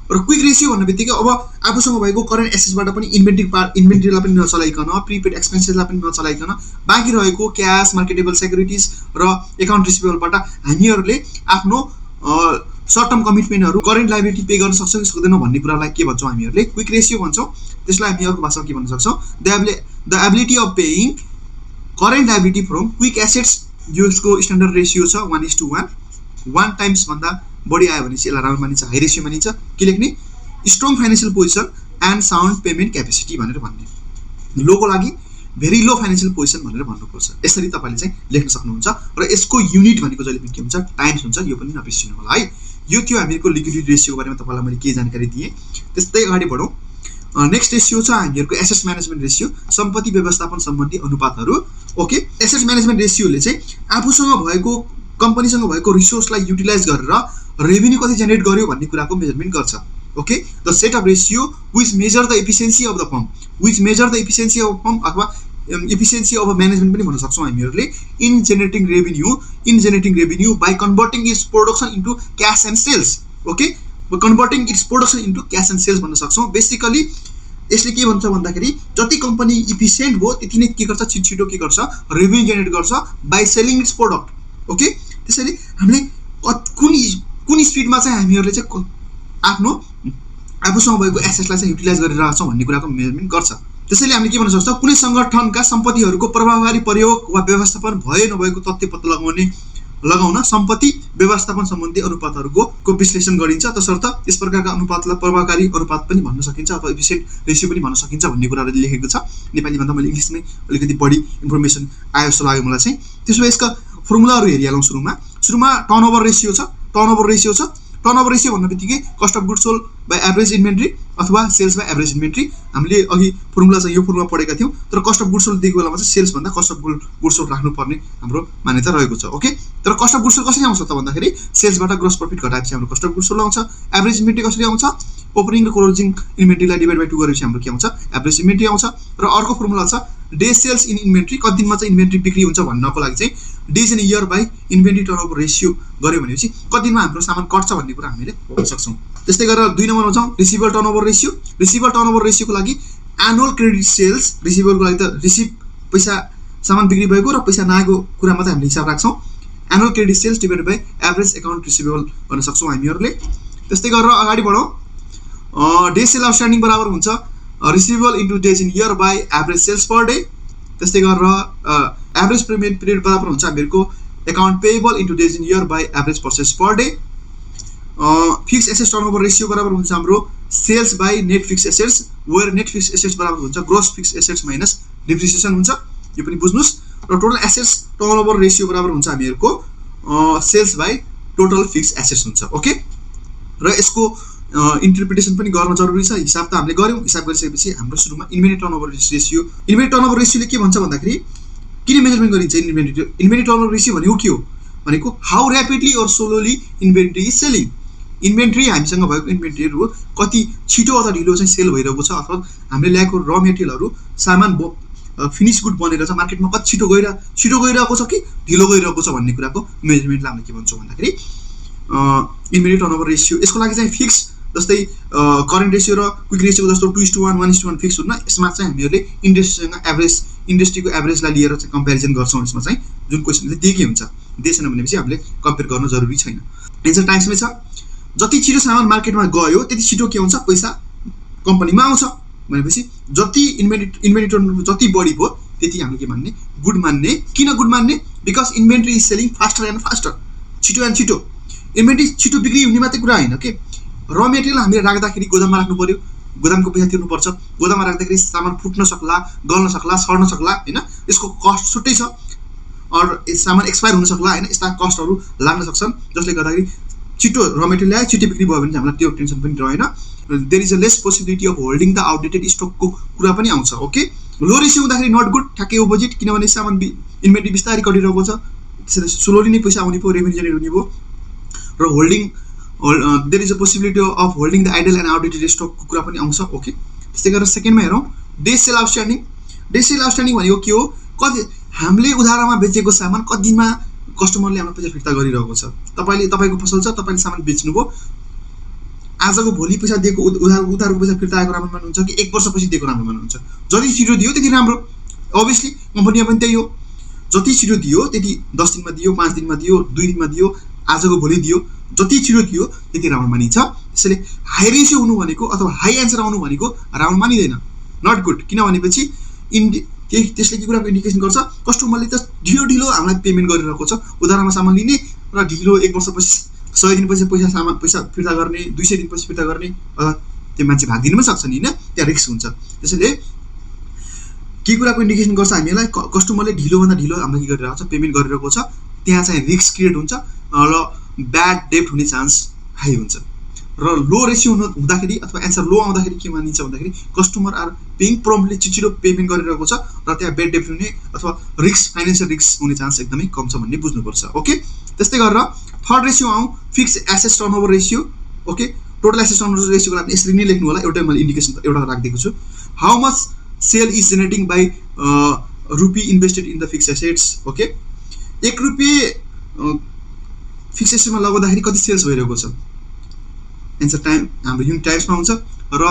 र क्विक रेसियो भन्ने बित्तिकै अब आफूसँग भएको करेन्ट एसेट्सबाट पनि इन्भेन्ट्रीलाई पनि नचलाइकन, प्रिपेड एक्सपेन्सेसलाई पनि नचलाइकन बाँकी रहेको क्यास, मार्केटेबल सेक्युरिटिज र एकाउन्ट रिसिभेबलबाट हामीहरूले आफ्नो सर्ट टर्म कमिटमेन्टहरू, करेन्ट लाइबिलिटी पे गर्न सक्छौँ कि सक्दैनौँ भन्ने कुरालाई के भन्छौँ हामीहरूले क्विक रेसियो भन्छौँ। त्यसलाई हामी अर्को भाषामा के भन्न सक्छौँ, the ability of paying current liability from quick assets. यसको स्ट्यान्डर्ड रेसियो छ 1:1, 1 टाइम्स भन्दा बढी आयो भने चाहिँ यसलाई राम्रो मानिन्छ, हाई रेसियो मानिन्छ। के लेख्ने, strong financial position and sound payment capacity भनेर भन्ने, लोको लागि भेरी लो फाइनेन्सियल पोजिसन भनेर भन्नुपर्छ। यसरी तपाईँले चाहिँ लेख्न सक्नुहुन्छ र यसको युनिट भनेको जहिले पनि के हुन्छ, टाइम्स हुन्छ, यो पनि नबिर्सिनु होला है। यो थियो हामीहरूको लिक्विडिटी रेसियोको बारेमा तपाईँलाई मैले के जानकारी दिएँ। त्यस्तै अगाडि बढौँ। नेक्स्ट रेसियो छ हामीहरूको एसेट्स म्यानेजमेन्ट रेसियो, सम्पत्ति व्यवस्थापन सम्बन्धी अनुपातहरू। ओके, एसेट्स म्यानेजमेन्ट रेसियोले चाहिँ आफूसँग भएको, कम्पनीसँग भएको रिसोर्सलाई युटिलाइज गरेर रेभिन्यू कति जेनेरेट गर्यो भन्ने कुराको मेजरमेन्ट गर्छ। Okay, the set of ratio which measure the efficiency of the firm, which measure the efficiency of firm अथवा एफिसियन्सी अफ म्यानेजमेन्ट पनि भन्न सक्छौँ हामीहरूले। In generating revenue by converting its production into cash and sales. Okay, converting its production into cash and sales भन्न सक्छौँ। Basically यसले के भन्छ भन्दाखेरि जति कम्पनी इफिसियन्ट भयो त्यति नै के गर्छ, छिटो के गर्छ, रेभिन्यू जेनेरेट गर्छ by selling its product. Okay, त्यसैले हामीले कुन स्पिडमा चाहिँ हामीहरूले चाहिँ आफूसँग भएको एसेट्सलाई चाहिँ युटिलाइज गरिरहेछौँ भन्ने कुराको मेजरमेन्ट गर्छ। त्यसैले हामीले के भन्न सक्छौँ, कुनै सङ्गठनका सम्पत्तिहरूको प्रभावकारी प्रयोग वा व्यवस्थापन भए नभएको तथ्य पत्ता लगाउन सम्पत्ति व्यवस्थापन सम्बन्धी अनुपातहरूको विश्लेषण गरिन्छ। तसर्थ यस प्रकारका अनुपातलाई प्रभावकारी अनुपात पनि भन्न सकिन्छ अथवा एफिसिएन्ट रेसियो पनि भन्न सकिन्छ भन्ने कुराहरू लेखेको छ। नेपालीभन्दा मैले इङ्ग्लिसमै अलिकति बढी इन्फर्मेसन आयो जस्तो लाग्यो मलाई चाहिँ। त्यसो भए यसका फर्मुलाहरू हेरिहालौँ। सुरुमा टर्नओभर रेसियो छ। टर्नओभर रेसियो भन्ने बित्तिकै cost of goods sold by average inventory अथवा सेल्स बाई एभरेज इन्भेन्ट्री। हामीले अघि फर्मुला चाहिँ यो फर्मुला पढेका थियौँ, तर कस्ट अफ गुड्स सोल्ड दिएको बेलामा चाहिँ सेल्स भन्दा कस्ट अफ गुड्स सोल्ड राख्नुपर्ने हाम्रो मान्यता रहेको छ। ओके, तर कस्ट अफ गुड्स सोल्ड कसरी आउँछ त भन्दाखेरि सेल्सबाट ग्रोस प्रफिट घटाएपछि हाम्रो कस्ट अफ गुड्स सोल्ड आउँछ। एभरेज इन्भेन्ट्री कसरी आउँछ, ओपनिङ र क्लोजिङ इन्भेन्ट्रीलाई डिभाइड बाई 2 गरेपछि हाम्रो के आउँछ, एभरेज इन्भेन्ट्री आउँछ। र अर्को फर्मुला छ डे सेल्स इन इन्भेन्ट्री, कति दिनमा चाहिँ इन्भेन्ट्री बिक्री हुन्छ भन्नको लागि चाहिँ days in year by inventory turnover ratio गऱ्यो भनेपछि कति दिनमा हाम्रो सामान कट्छ भन्ने कुरा हामीले भन्न सक्छौँ। त्यस्तै गरेर 2 नम्बरमा छौँ receivable turnover ratio. Receivable turnover रेसियोको लागि एनुअल क्रेडिट सेल्स, रिसिभेबलको लागि त पैसा सामान बिक्री भएको र पैसा नआएको कुरा मात्रै हामीले हिसाब राख्छौँ। Annual credit sales divided by average account receivable भन्न सक्छौँ हामीहरूले। त्यस्तै गरेर अगाडि बढौँ। डे सेल आउटस्ट्यान्डिङ बराबर हुन्छ receivable into days in year by average sales per day. त्यस्तै गरेर एभरेज पेमेन्ट पिरियड बराबर हुन्छ हामीहरूको account payable into days in year by average purchase per day. Fix assets turnover ratio बराबर हुन्छ हाम्रो sales by net fix assets, where net fix assets बराबर हुन्छ gross fix assets minus depreciation हुन्छ, यो पनि बुझ्नुहोस्। र टोटल एसेट्स टर्नओभर रेसियो बराबर हुन्छ हामीहरूको sales by total fix assets हुन्छ। ओके, र यसको इन्टरप्रिटेसन पनि गर्न जरुरी छ। हिसाब त हामीले गऱ्यौँ, हिसाब गरिसकेपछि हाम्रो सुरुमा inventory turnover ratio. Inventory turnover रेसियोले के भन्छ भन्दाखेरि किन मेजरमेन्ट गरिन्छ इन्भेन्ट्री टर्नओभर रेसियो भनेको के हो भनेको how rapidly or slowly inventory is selling. Inventory हामीसँग भएको इन्भेन्ट्रीहरू कति छिटो अथवा ढिलो चाहिँ सेल भइरहेको छ, अथवा हामीले ल्याएको र मेटेरियलहरू सामान फिनिस गुड बनेर चाहिँ मार्केटमा कति छिटो गइरहेको छ कि ढिलो गइरहेको छ भन्ने कुराको मेजरमेन्टलाई हामीले के भन्छौँ भन्दाखेरि इन्भेन्ट्री टर्नओभर रेसियो। यसको लागि चाहिँ फिक्स जस्तै करेन्ट रेसियो र क्विक रेसियोको जस्तो 2:1, 1:1 फिक्स हुन्न। यसमा चाहिँ हामीहरूले इन्डस्ट्रीको एभरेजलाई लिएर चाहिँ कम्पेरिजन गर्छौँ। यसमा चाहिँ जुन क्वेसनले दिएकै हुन्छ, दिएन भनेपछि हामीले कम्पेयर गर्न जरुरी छैन। एन्सर टाइम्समै छ जति छिटो सामान मार्केटमा गयो त्यति छिटो के हुन्छ, पैसा कम्पनीमा आउँछ भनेपछि जति इन्भेन्ट्री टर्नओभर जति बढी भयो त्यति हामीले के मान्ने, गुड मान्ने। किन गुड मान्ने, because inventory is selling faster and faster, छिटो एन्ड छिटो। इन्भेन्ट्री छिटो बिक्री हुने मात्रै कुरा होइन के, र मेटेरियल हामीले राख्दाखेरि गोदाममा राख्नु पर्यो, गोदामको पैसा तिर्नुपर्छ, गोदाममा राख्दाखेरि सामान फुट्न सक्ला, गल्न सक्ला, सड्न सक्ला होइन, यसको कस्ट छुट्टै छ। अरू सामान एक्सपायर हुन सक्ला होइन, यस्ता कस्टहरू लाग्न सक्छन् जसले गर्दाखेरि छिटो र मेटेरियल ल्यायो छिटो बिक्री भयो भने चाहिँ हामीलाई त्यो टेन्सन पनि रहेन। There is a less possibility of holding the outdated स्टकको कुरा पनि आउँछ। ओके, लो रेसियो हुँदाखेरि नट गुड, ठ्याक्कै अपोजिट, किनभने सामान इन्भेन्ट्री बिस्तारै घटिरहेको छ, त्यसैले स्लोली नै पैसा आउने भयो, रेभेन्यू जेनेरेट हुने भयो। र there is a possibility of holding the idle and outdated स्टकको कुरा पनि आउँछ। ओके, त्यस्तै गरेर सेकेन्डमा हेरौँ day sale outstanding. Day sale outstanding भनेको के हो, कति हामीले उधारमा बेचेको सामान कति दिनमा कस्टमरले हाम्रो पैसा फिर्ता गरिरहेको छ। तपाईँको पसल छ, तपाईँले सामान बेच्नुभयो, आजको भोलि पैसा दिएको उधारको पैसा फिर्ता आएको राम्रो मान्नुहुन्छ कि 1 वर्षपछि दिएको राम्रो मान्नुहुन्छ? जति छिटो दियो त्यति राम्रो। अभियसली कम्पनीमा पनि त्यही हो, जति छिटो दियो त्यति 10 दिनमा दियो, 5 दिनमा दियो, 2 दिनमा दियो, आजको भोलि दियो, जति छिटो दियो त्यति राम्रो मानिन्छ। त्यसैले हाई रेसियो हुनु भनेको अथवा हाई एन्सर आउनु भनेको राम्रो मानिँदैन, नट गुड। किन भनेपछि त्यसले के कुराको इन्डिकेसन गर्छ, कस्टमरले त ढिलो हामीलाई पेमेन्ट गरिरहेको छ, उधारमा सामान लिने र ढिलो 1 वर्षपछि 100 दिनपछि पैसा फिर्ता गर्ने, 200 दिनपछि फिर्ता गर्ने, त्यो मान्छे भागिदिनु पनि सक्छ नि, होइन? त्यहाँ रिस्क हुन्छ। त्यसैले के कुराको इन्डिकेसन गर्छ हामीलाई, कस्टमरले ढिलोभन्दा ढिलो हामीलाई के गरिरहेको छ, पेमेन्ट गरिरहेको छ, त्यहाँ चाहिँ रिस्क क्रिएट हुन्छ र ब्याड डेब्ट हुने चान्स हाई हुन्छ। र लो रेसियो हुँदाखेरि अथवा एन्सर लो आउँदाखेरि के मानिन्छ भन्दाखेरि कस्टमर आर पेइङ प्रम्पटली, छिटो पेमेन्ट गरिरहेको छ र त्यहाँ ब्याड डेब्ट हुने अथवा फाइनेन्सियल रिस्क हुने चान्स एकदमै कम छ भन्ने बुझ्नुपर्छ। ओके, त्यस्तै गरेर थर्ड रेसियो आउँ, fixed asset turnover ratio. Okay, total asset turnover रेसियोको लागि यसरी नै लेख्नु होला, एउटै मैले इन्डिकेसन एउटा राखिदिएको छु। How much sale is generating by rupee invested in the fix assets. Okay, 1 रुपियाँ फिक्स एसेटमा लगाउँदाखेरि कति सेल्स भइरहेको छ? एन्सर टाइम हाम्रो युनिट टाइम्समा हुन्छ र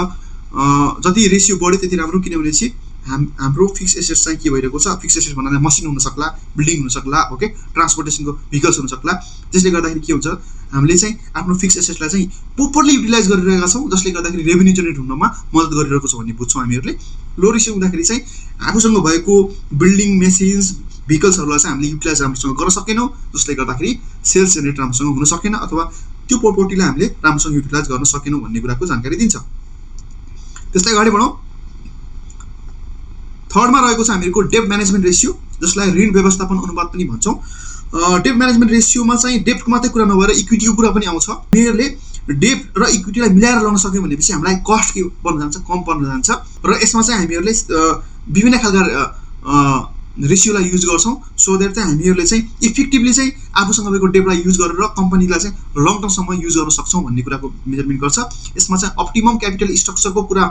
जति रेसियो बढ्यो त्यति राम्रो, किनभनेपछि हाम्रो फिक्स एसेट्स चाहिँ के भइरहेको छ, फिक्स एसेट्स भन्नाले मसिन हुन सक्ला, बिल्डिङ हुन सक्ला, ओके, ट्रान्सपोर्टेसनको भेहिकल्स हुन सक्ला। त्यसले गर्दाखेरि के हुन्छ, हामीले चाहिँ आफ्नो फिक्स एसेट्सलाई चाहिँ प्रोपरली युटिलाइज गरिरहेका छौँ, जसले गर्दाखेरि रेभेन्यू जेनेरेट हुनमा मद्दत गरिरहेको छ भन्ने बुझ्छौँ हामीहरूले। लो रेसियो हुँदाखेरि चाहिँ आफूसँग भएको बिल्डिङ, मेसिन्स, भेहिकल्सहरूलाई चाहिँ हामीले युटिलाइज राम्रोसँग गर्न सकेनौँ, जसले गर्दाखेरि सेल्स जेनेरेट राम्रोसँग हुन सकेन अथवा त्यो प्रपर्टीलाई हामीले राम्रोसँग युटिलाइज गर्न सकेनौँ भन्ने कुराको जानकारी दिन्छ। त्यस्तै अगाडि बढौँ। थर्डमा रहेको छ हामीहरूको डेब्ट म्यानेजमेन्ट रेसियो, जसलाई ऋण व्यवस्थापन अनुपात पनि भन्छौँ। डेब्ट म्यानेजमेन्ट रेसियोमा चाहिँ डेब्टको मात्रै कुरा नभएर इक्विटीको कुरा पनि आउँछ। उनीहरूले डेब्ट र इक्विटीलाई मिलाएर ल्याउन सक्यो भनेपछि हामीलाई कस्ट के पर्न जान्छ, कम पर्न जान्छ र यसमा चाहिँ हामीहरूले विभिन्न खालका रेसियोलाई युज गर्छौँ, सो द्याट चाहिँ हामीहरूले चाहिँ इफेक्टिभली चाहिँ आफूसँग भएको डेब्टलाई युज गरेर कम्पनीलाई चाहिँ लङ टर्मसम्म युज गर्न सक्छौँ भन्ने कुराको मेजरमेन्ट गर्छ। यसमा चाहिँ अप्टिमम क्यापिटल स्ट्रक्चरको कुरा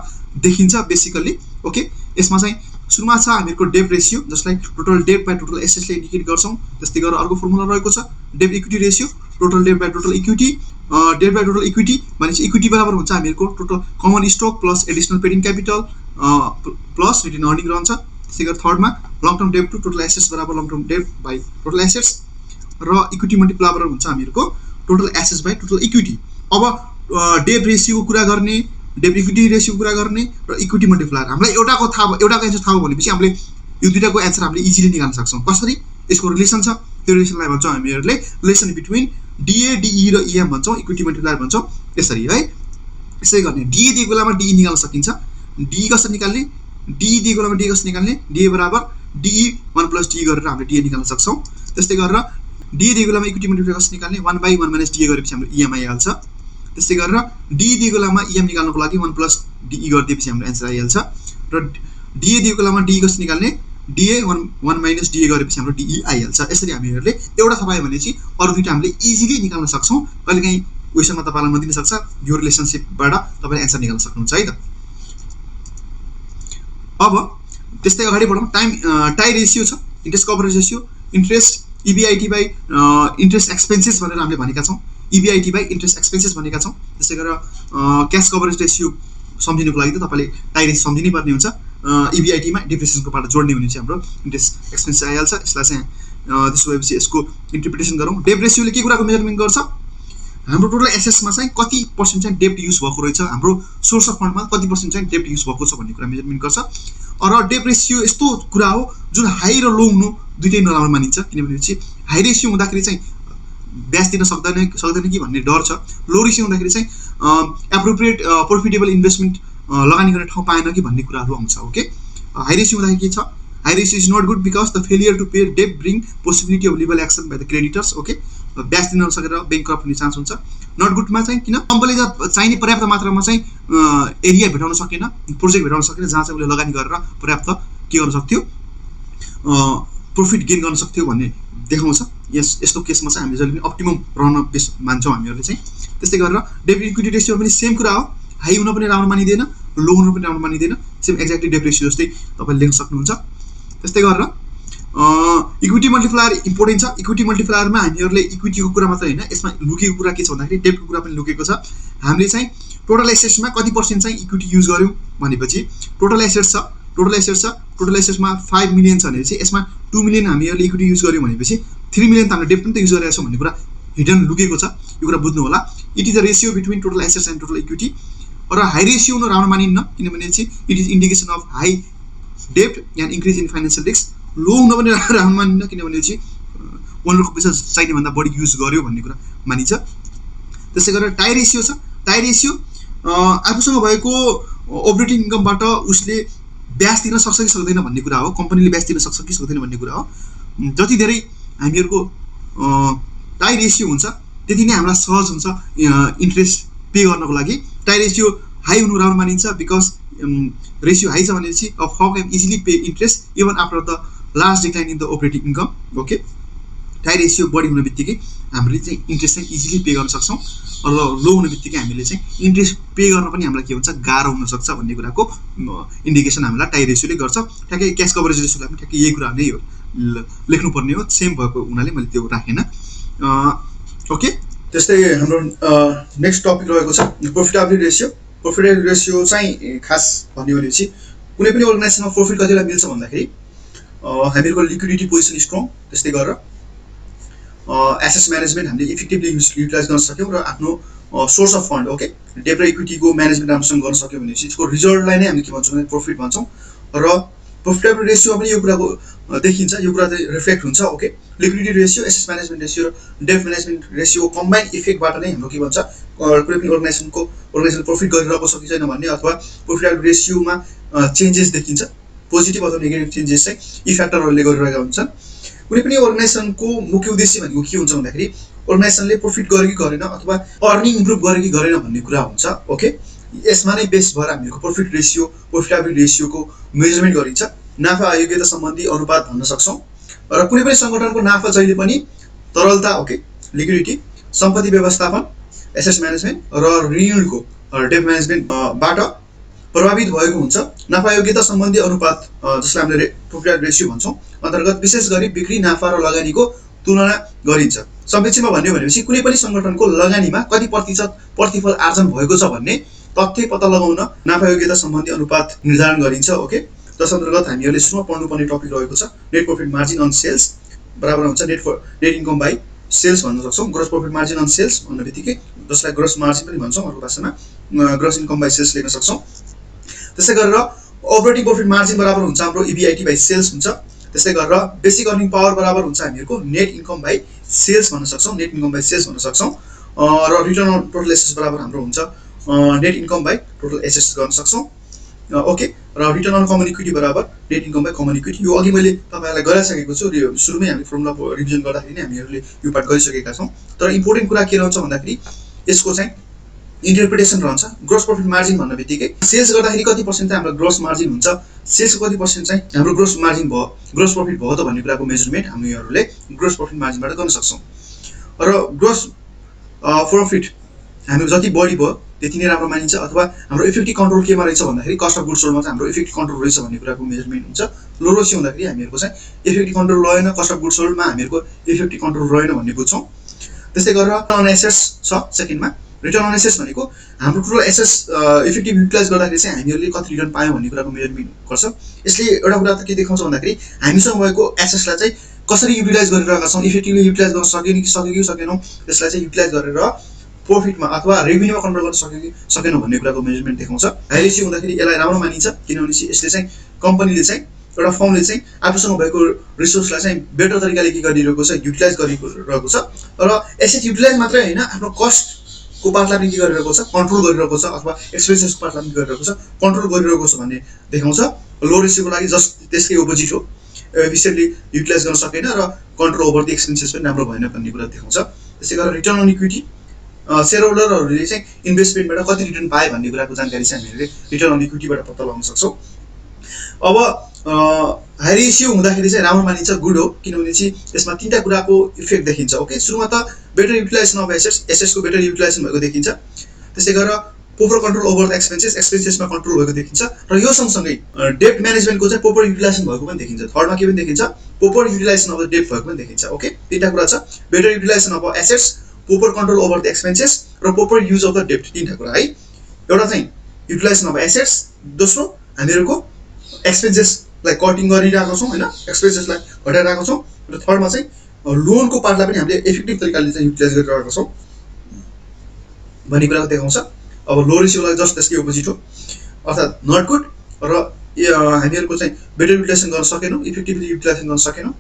देखिन्छ बेसिकल्ली। ओके, यसमा चाहिँ सुरुमा छ हामीहरूको डेब्ट रेसियो, जसलाई टोटल डेब्ट बाई टोटल एसेट्सले इन्डिकेट गर्छौँ। त्यस्तै गरेर अर्को फर्मुला रहेको छ डेब्ट इक्विटी रेसियो, टोटल डेब्ट बाई टोटल इक्विटी। डेब्ट बाई टोटल इक्विटी भनेपछि इक्विटी बराबर हुन्छ हामीहरूको total common stock plus additional padding capital plus retain earning रहन्छ। त्यसै गरी थर्डमा लङ टर्म डेब्ट टु टोटल एसेट्स बराबर लङ टर्म डेब्ट बाई टोटल एसेट्स र इक्विटी मल्टिप्लाई बराबर हुन्छ हामीहरूको total assets by total equity. अब डेब्ट रेसियोको कुरा गर्ने, डेब्ट इक्विटी रेसियोको कुरा गर्ने र इक्विटी मल्टिप्लायर, हामीलाई एउटाको एन्सर थाहा भयो भनेपछि हामीले यो दुईटाको एन्सर हामीले इजिली निकाल्न सक्छौँ। कसरी? यसको रिलेसन छ, त्यो रिलेसनलाई भन्छौँ हामीहरूले रिलेसन बिट्विन डिए, डिई र इएम भन्छौँ, इक्विटी मल्टिप्लायर भन्छौँ। यसरी है, यसै गर्ने डिए दिएको बेलामा डिई निकाल्न सकिन्छ। डिई कसरी निकाल्ने, डिई दिएको बेलामा डिए कसरी निकाल्ने, डिए बराबर डिई 1 + डिई गरेर हामीले डिए निकाल्न सक्छौँ। त्यस्तै गरेर डिए दिएको बेलामा इक्विटी मल्टिप्लायर कसरी निकाल्ने, 1/1 - डिए गरेपछि हाम्रो इएम आइहाल्छ। त्यस्तै गरेर डिई दिएको बेलामा इएम निकाल्नको लागि 1 + डिई गरिदिएपछि हाम्रो एन्सर आइहाल्छ र डिए दिएको बेलामा डिई कसरी निकाल्ने, डिए 1 - डिए गरेपछि हाम्रो डिई आइहाल्छ। यसरी हामीहरूले एउटा थाहा पायो भनेपछि अरू दुईटा हामीले इजिली निकाल्न सक्छौँ। कहिलेकाहीँ क्वेसनमा तपाईँलाई नदिन सक्छ, यो रिलेसनसिपबाट तपाईँले एन्सर निकाल्न सक्नुहुन्छ है त। अब त्यस्तै अगाडि बढौँ। टाई रेसियो छ, interest coverage ratio, interest EBIT by interest expenses भनेर हामीले भनेका छौँ, इबिआइटी बाई इन्ट्रेस्ट एक्सपेन्सेस भनेका छौँ। त्यसै गरेर क्यास कभरेज रेसियो सम्झिनुको लागि त तपाईँले टाई रेसियो सम्झिनै पर्ने हुन्छ। इबिआइटीमा डिप्रेसनको पार्ट जोड्ने भने चाहिँ हाम्रो इन्ट्रेस्ट एक्सपेन्स आइहाल्छ। यसलाई चाहिँ त्यसो भएपछि यसको इन्टरप्रिटेसन गरौँ। डेब्ट रेसियोले के कुराको मेजरमेन्ट गर्छ, हाम्रो टोटल एसेट्समा चाहिँ कति पर्सेन्ट चाहिँ डेब्ट युज भएको रहेछ, हाम्रो सोर्स अफ फन्डमा कति पर्सेन्ट चाहिँ डेब्ट युज भएको छ भन्ने कुरा मेजरमेन्ट गर्छ। र डेब्ट रेसियो यस्तो कुरा हो जुन हाई र लो हुनु दुइटै नराम्रो मानिन्छ, किनभनेपछि हाई रेसियो हुँदाखेरि चाहिँ ब्याज दिन सक्दैन कि भन्ने डर छ। लो रेसियो हुँदाखेरि चाहिँ एप्रोप्रिएट प्रफिटेबल इन्भेस्टमेन्ट लगानी गर्ने ठाउँ पाएन कि भन्ने कुराहरू आउँछ। ओके, हाई रेसियो हुँदाखेरि के छ, high ratio is not good because the failure to pay डेब्ट bring possibility of legal action by the creditors. Okay, ब्याज दिन नसकेर ब्याङ्क करप्ट हुने चान्स हुन्छ। नट गुडमा चाहिँ किन, कम्पनीले चाहिने पर्याप्त मात्रामा चाहिँ एरिया भेटाउन सकेन, प्रोजेक्ट भेटाउन सकेन जहाँ चाहिँ उसले लगानी गरेर पर्याप्त के गर्न सक्थ्यो, प्रफिट गेन गर्न सक्थ्यो भन्ने देखाउँछ। यस्तो केसमा चाहिँ हामीले जहिले पनि अप्टिमम रहन बेस मान्छौँ हामीहरूले चाहिँ। त्यस्तै गरेर डेब्ट इक्विटी रेसियो पनि सेम कुरा हो, हाई हुन पनि राम्रो मानिँदैन, लो हुन पनि राम्रो मानिँदैन, सेम एक्ज्याक्टली डेब्ट रेसियो जस्तै तपाईँले लेख्न सक्नुहुन्छ। त्यस्तै गरेर इक्विटी मल्टिप्लायर इम्पोर्टेन्ट छ। इक्विटी मल्टिप्लायरमा हामीहरूले इक्विटीको कुरा मात्र होइन, यसमा लुकेको कुरा के छ भन्दाखेरि डेब्टको कुरा पनि लुकेको छ। हामीले चाहिँ टोटल एसेट्समा कति पर्सेन्ट चाहिँ इक्विटी युज गर्यौँ भनेपछि टोटल एसेट्समा 5 मिलियन छ भनेपछि यसमा 2 मिलियन हामीहरूले इक्विटी युज गर्यौँ भनेपछि 3 मिलियन त हामीले डेब्ट पनि त युज गरेका छौँ भन्ने कुरा हिडन लुकेको छ। यो कुरा बुझ्नु होला। It is the ratio between total assets and total equity. र हाई रेसियो हुनु राम्रो मानिन्न, किनभने चाहिँ it is indication of high डेब्ट and increase in financial risk. Low हुन पनि राम्रो मानिन्न, किनभने चाहिँ ओनरको पैसा चाहिने भन्दा बढी युज गर्यो भन्ने कुरा मानिन्छ। त्यसै गरेर टाई रेसियो छ। टाई रेसियो आफूसँग भएको अपरेटिङ इन्कमबाट उसले ब्याज तिर्न सक्छ कि सक्दैन भन्ने कुरा हो, कम्पनीले ब्याज तिर्न सक्छ कि सक्दैन भन्ने कुरा हो। जति धेरै हामीहरूको टाई रेसियो हुन्छ त्यति नै हामीलाई सहज हुन्छ इन्ट्रेस्ट पे गर्नको लागि। टाई रेसियो हाई हुनु राम्रो मानिन्छ, बिकज रेसियो हाई छ भनेपछि how can easily pay interest even after the last decline in the operating income. Okay, tie ratio बढी हुने बित्तिकै हामीले चाहिँ इन्ट्रेस्ट चाहिँ इजिली पे गर्न सक्छौँ, र लो हुने बित्तिकै हामीले चाहिँ इन्ट्रेस्ट पे गर्न पनि हामीलाई के हुन्छ गाह्रो हुनसक्छ भन्ने कुराको इन्डिकेसन हामीलाई टाई रेसियोले गर्छ। ठ्याक्कै क्यास कभरेज रेसियोलाई पनि ठ्याक्कै यही कुरा नै हो लेख्नुपर्ने हो, सेम भएको हुनाले मैले त्यो राखेन। ओके, त्यस्तै हाम्रो नेक्स्ट टपिक रहेको छ प्रफिटेबिलिटी रेसियो। प्रफिटेबिलिटी रेसियो चाहिँ खास भन्यो भनेपछि कुनै पनि अर्गनाइजेसनमा प्रफिट कति बेला मिल्छ भन्दाखेरि हामीहरूको लिक्विडिटी पोजिसन स्ट्रङ, त्यस्तै गरेर एसेट्स म्यानेजमेन्ट हामीले इफेक्टिभली युटिलाइज गर्न सक्यौँ र आफ्नो सोर्स अफ फन्ड ओके डेब्ट र इक्विटीको म्यानेजमेन्ट राम्रोसँग गर्न सक्यौँ भनेपछि त्यसको रिजल्टलाई नै हामी के भन्छौँ भने प्रफिट भन्छौँ। र प्रफिटेबिलिटी रेसियोमा पनि यो कुराको देखिन्छ, यो कुरा चाहिँ रिफ्लेक्ट हुन्छ। Okay, liquidity ratio, assets management ratio र डेब्ट म्यानेजमेन्ट रेसियो कम्बाइन्ड इफेक्टबाट नै हाम्रो के भन्छ कुनै पनि अर्गनाइजेसन प्रफिट गरिरहेको छ कि छैन भन्ने, अथवा प्रफिटेबिलिटी रेसियोमा चेन्जेस देखिन्छ, पोजिटिभ अथवा नेगेटिभ चेन्जेस चाहिँ यी फ्याक्टरहरूले गरिरहेका हुन्छन्। कुनै पनि अर्गनाइजेसनको मुख्य उद्देश्य भनेको के हुन्छ भन्दाखेरि अर्गनाइजेसनले प्रफिट गर्यो कि गरेन अथवा अर्निङ इम्प्रुभ गर्यो कि गरेन भन्ने कुरा हुन्छ। ओके, यसमा नै बेस भएर हामीहरूको प्रफिट रेसियो प्रफिटेबिलिटी रेसियोको मेजरमेन्ट गरिन्छ। नाफा अयोग्यता सम्बन्धी अनुपात भन्न सक्छौँ। र कुनै पनि सङ्गठनको नाफा जहिले पनि तरलता ओके लिक्विडिटी, सम्पत्ति व्यवस्थापन, एसेट्स म्यानेजमेन्ट र ऋणको डेब्ट म्यानेजमेन्टबाट प्रभावित भएको हुन्छ। नाफा योग्यता सम्बन्धी अनुपात जसलाई हामीले प्रफिटेबिलिटी रेसियो भन्छौँ अन्तर्गत विशेष गरी बिक्री, नाफा र लगानीको तुलना गरिन्छ। संक्षेपमा भन्यो भनेपछि कुनै पनि सङ्गठनको लगानीमा कति प्रतिशत प्रतिफल आर्जन भएको छ भन्ने तथ्य पत्ता लगाउन नाफा योग्यता सम्बन्धी अनुपात निर्धारण गरिन्छ। ओके, जस अन्तर्गत हामीहरूले सुरुमा पढ्नुपर्ने टपिक रहेको छ net profit margin on sales बराबर हुन्छ नेट इन्कम बाई सेल्स भन्न सक्छौँ। Gross profit margin on sales भन्ने बित्तिकै जसलाई ग्रोस मार्जिन पनि भन्छौँ अर्को भाषामा, ग्रोस इन्कम बाई सेल्स लेख्न सक्छौँ। त्यसै गरेर अपरेटिङ प्रफिट मार्जिन बराबर हुन्छ हाम्रो इबिआइटी बाई सेल्स हुन्छ। त्यसै गरेर बेसिक अर्निङ पावर बराबर हुन्छ हामीहरूको नेट इन्कम बाई सेल्स भन्न सक्छौँ, नेट इन्कम बाई सेल्स भन्न सक्छौँ। र रिटर्न अन टोटल एसेट्स बराबर हाम्रो हुन्छ net income by total assets गर्न सक्छौँ। ओके, र रिटर्न अन कमन इक्विटी बराबर net income by common equity. यो अघि मैले तपाईँहरूलाई गराइसकेको छु, सुरुमै हामी फर्मुला रिभिजन गर्दाखेरि नै हामीहरूले यो पार्ट गरिसकेका छौँ। तर इम्पोर्टेन्ट कुरा के रहन्छ भन्दाखेरि यसको चाहिँ इन्टरप्रिटेसन रहन्छ। ग्रोस प्रफिट मार्जिन भन्ने बित्तिकै सेल्स गर्दाखेरि कति पर्सेन्ट चाहिँ हाम्रो ग्रोस मार्जिन हुन्छ, सेल्सको कति पर्सेन्ट चाहिँ हाम्रो ग्रोस मार्जिन भयो, ग्रोस प्रफिट भयो त भन्ने कुराको मेजरमेन्ट हामीहरूले ग्रोस प्रफिट मार्जिनबाट गर्न सक्छौँ। र ग्रोस प्रफिट हाम्रो जति बढी भयो त्यति नै राम्रो मानिन्छ। अथवा हाम्रो इफेक्टिभ कन्ट्रोल केमा रहेछ भन्दाखेरि कस्ट अफ गुड्स सोल्डमा चाहिँ हाम्रो इफेक्टिभ कन्ट्रोल रहेछ भन्ने कुराको मेजरमेन्ट हुन्छ। लो रेसियो हुँदाखेरि हामीहरूको चाहिँ इफेक्टिभ कन्ट्रोल रहेन, कस्ट अफ गुड्स सोल्डमा हामीहरूको इफेक्टिभ कन्ट्रोल रहेन भन्ने बुझ्छौँ। त्यस्तै गरेर रिटर्न अन एसेट्स छ सेकेन्डमा। रिटर्न अन एसेट्स भनेको हाम्रो टोटल एसेट्स इफेक्टिभ युटिलाइज गर्दाखेरि चाहिँ हामीहरूले कति रिटर्न पायौँ भन्ने कुराको मेजरमेन्ट गर्छ। यसले एउटा कुरा त के देखाउँछ भन्दाखेरि हामीसँग भएको एसेट्सलाई चाहिँ कसरी युटिलाइज गरिरहेका छौँ, इफेक्टिभली युटिलाइज गर्न सक्यो कि सकेनौँ, त्यसलाई चाहिँ युटिलाइज गरेर प्रफिटमा अथवा रेभिन्यूमा कन्भर्ट गर्न सक्यो कि सकेनौँ भन्ने कुराको मेजरमेन्ट देखाउँछ। हाई रेसियो हुँदाखेरि यसलाई राम्रो मानिन्छ, किनभने यसले चाहिँ कम्पनीले चाहिँ एउटा फर्मले चाहिँ आफूसँग भएको रिसोर्सलाई चाहिँ बेटर तरिकाले के गरिरहेको छ युटिलाइज गरिरहेको छ। र एसेट युटिलाइज मात्रै होइन आफ्नो कस्टको पार्टलाई पनि के गरिरहेको छ कन्ट्रोल गरिरहेको छ, अथवा एक्सपेन्सेसको पार्टलाई पनि गरिरहेको छ कन्ट्रोल गरिरहेको छ भन्ने देखाउँछ। लो रेसियोको लागि जस्ट त्यसकै अपोजिट हो, एफिसिएन्टली युटिलाइज गर्न सकेन र कन्ट्रोल ओभर द एक्सपेन्सेस पनि राम्रो भएन भन्ने कुरा देखाउँछ। त्यसै गरेर रिटर्न अन इक्विटी सेयर होल्डरहरूले चाहिँ इन्भेस्टमेन्टबाट कति रिटर्न पाए भन्ने कुराको जानकारी चाहिँ हामीले रिटर्न अन इक्विटीबाट पत्ता लगाउन सक्छौँ। अब हाई रेसियो हुँदाखेरि चाहिँ राम्रो मानिन्छ, गुड हो, किनभने चाहिँ यसमा तीनटा कुराको इफेक्ट देखिन्छ। ओके, सुरुमा त बेटर युटिलाइजेसन अफ एसेट्सको बेटर युटिलाइजेसन भएको देखिन्छ। त्यसै गरेर पोपर कन्ट्रोल ओभर द एक्सपेन्सेसमा कन्ट्रोल भएको देखिन्छ र यो सँगसँगै डेब्ट म्यानेजमेन्टको चाहिँ पोपर युटिलाइजेसन भएको पनि देखिन्छ। थर्डमा के पनि देखिन्छ, पोपर युटिलाइजेसन अफ द डेब्ट भएको पनि देखिन्छ। ओके, तीनटा कुरा छ, बेटर युटिलाइजेसन अफ एसेट्स, पोपर कन्ट्रोल ओभर द एक्सपेन्सेस र पोपर युज अफ द डेब्ट, तीनटा कुरा है। एउटा चाहिँ युटिलाइजेसन अफ एसेट्स, दोस्रो हामीहरूको एक्सपेन्सेसलाई कटिङ गरिरहेको छौँ हैन, एक्सपेन्सेसलाई घटाइरहेको छौँ, र थर्डमा चाहिँ लोनको पार्टलाई पनि हामीले इफेक्टिभ तरिकाले चाहिँ युटिलाइज गरिरहेको छौँ भन्ने कुरा देखाउँछ। अब लो रेसियोलाई जस्ट त्यसकै अपोजिट हो, अर्थात् नट गुड, र हामीहरूको चाहिँ बेटर युटिलाइजेसन गर्न सकेनौँ, इफेक्टिभली युटिलाइजेसन गर्न सकेनौँ,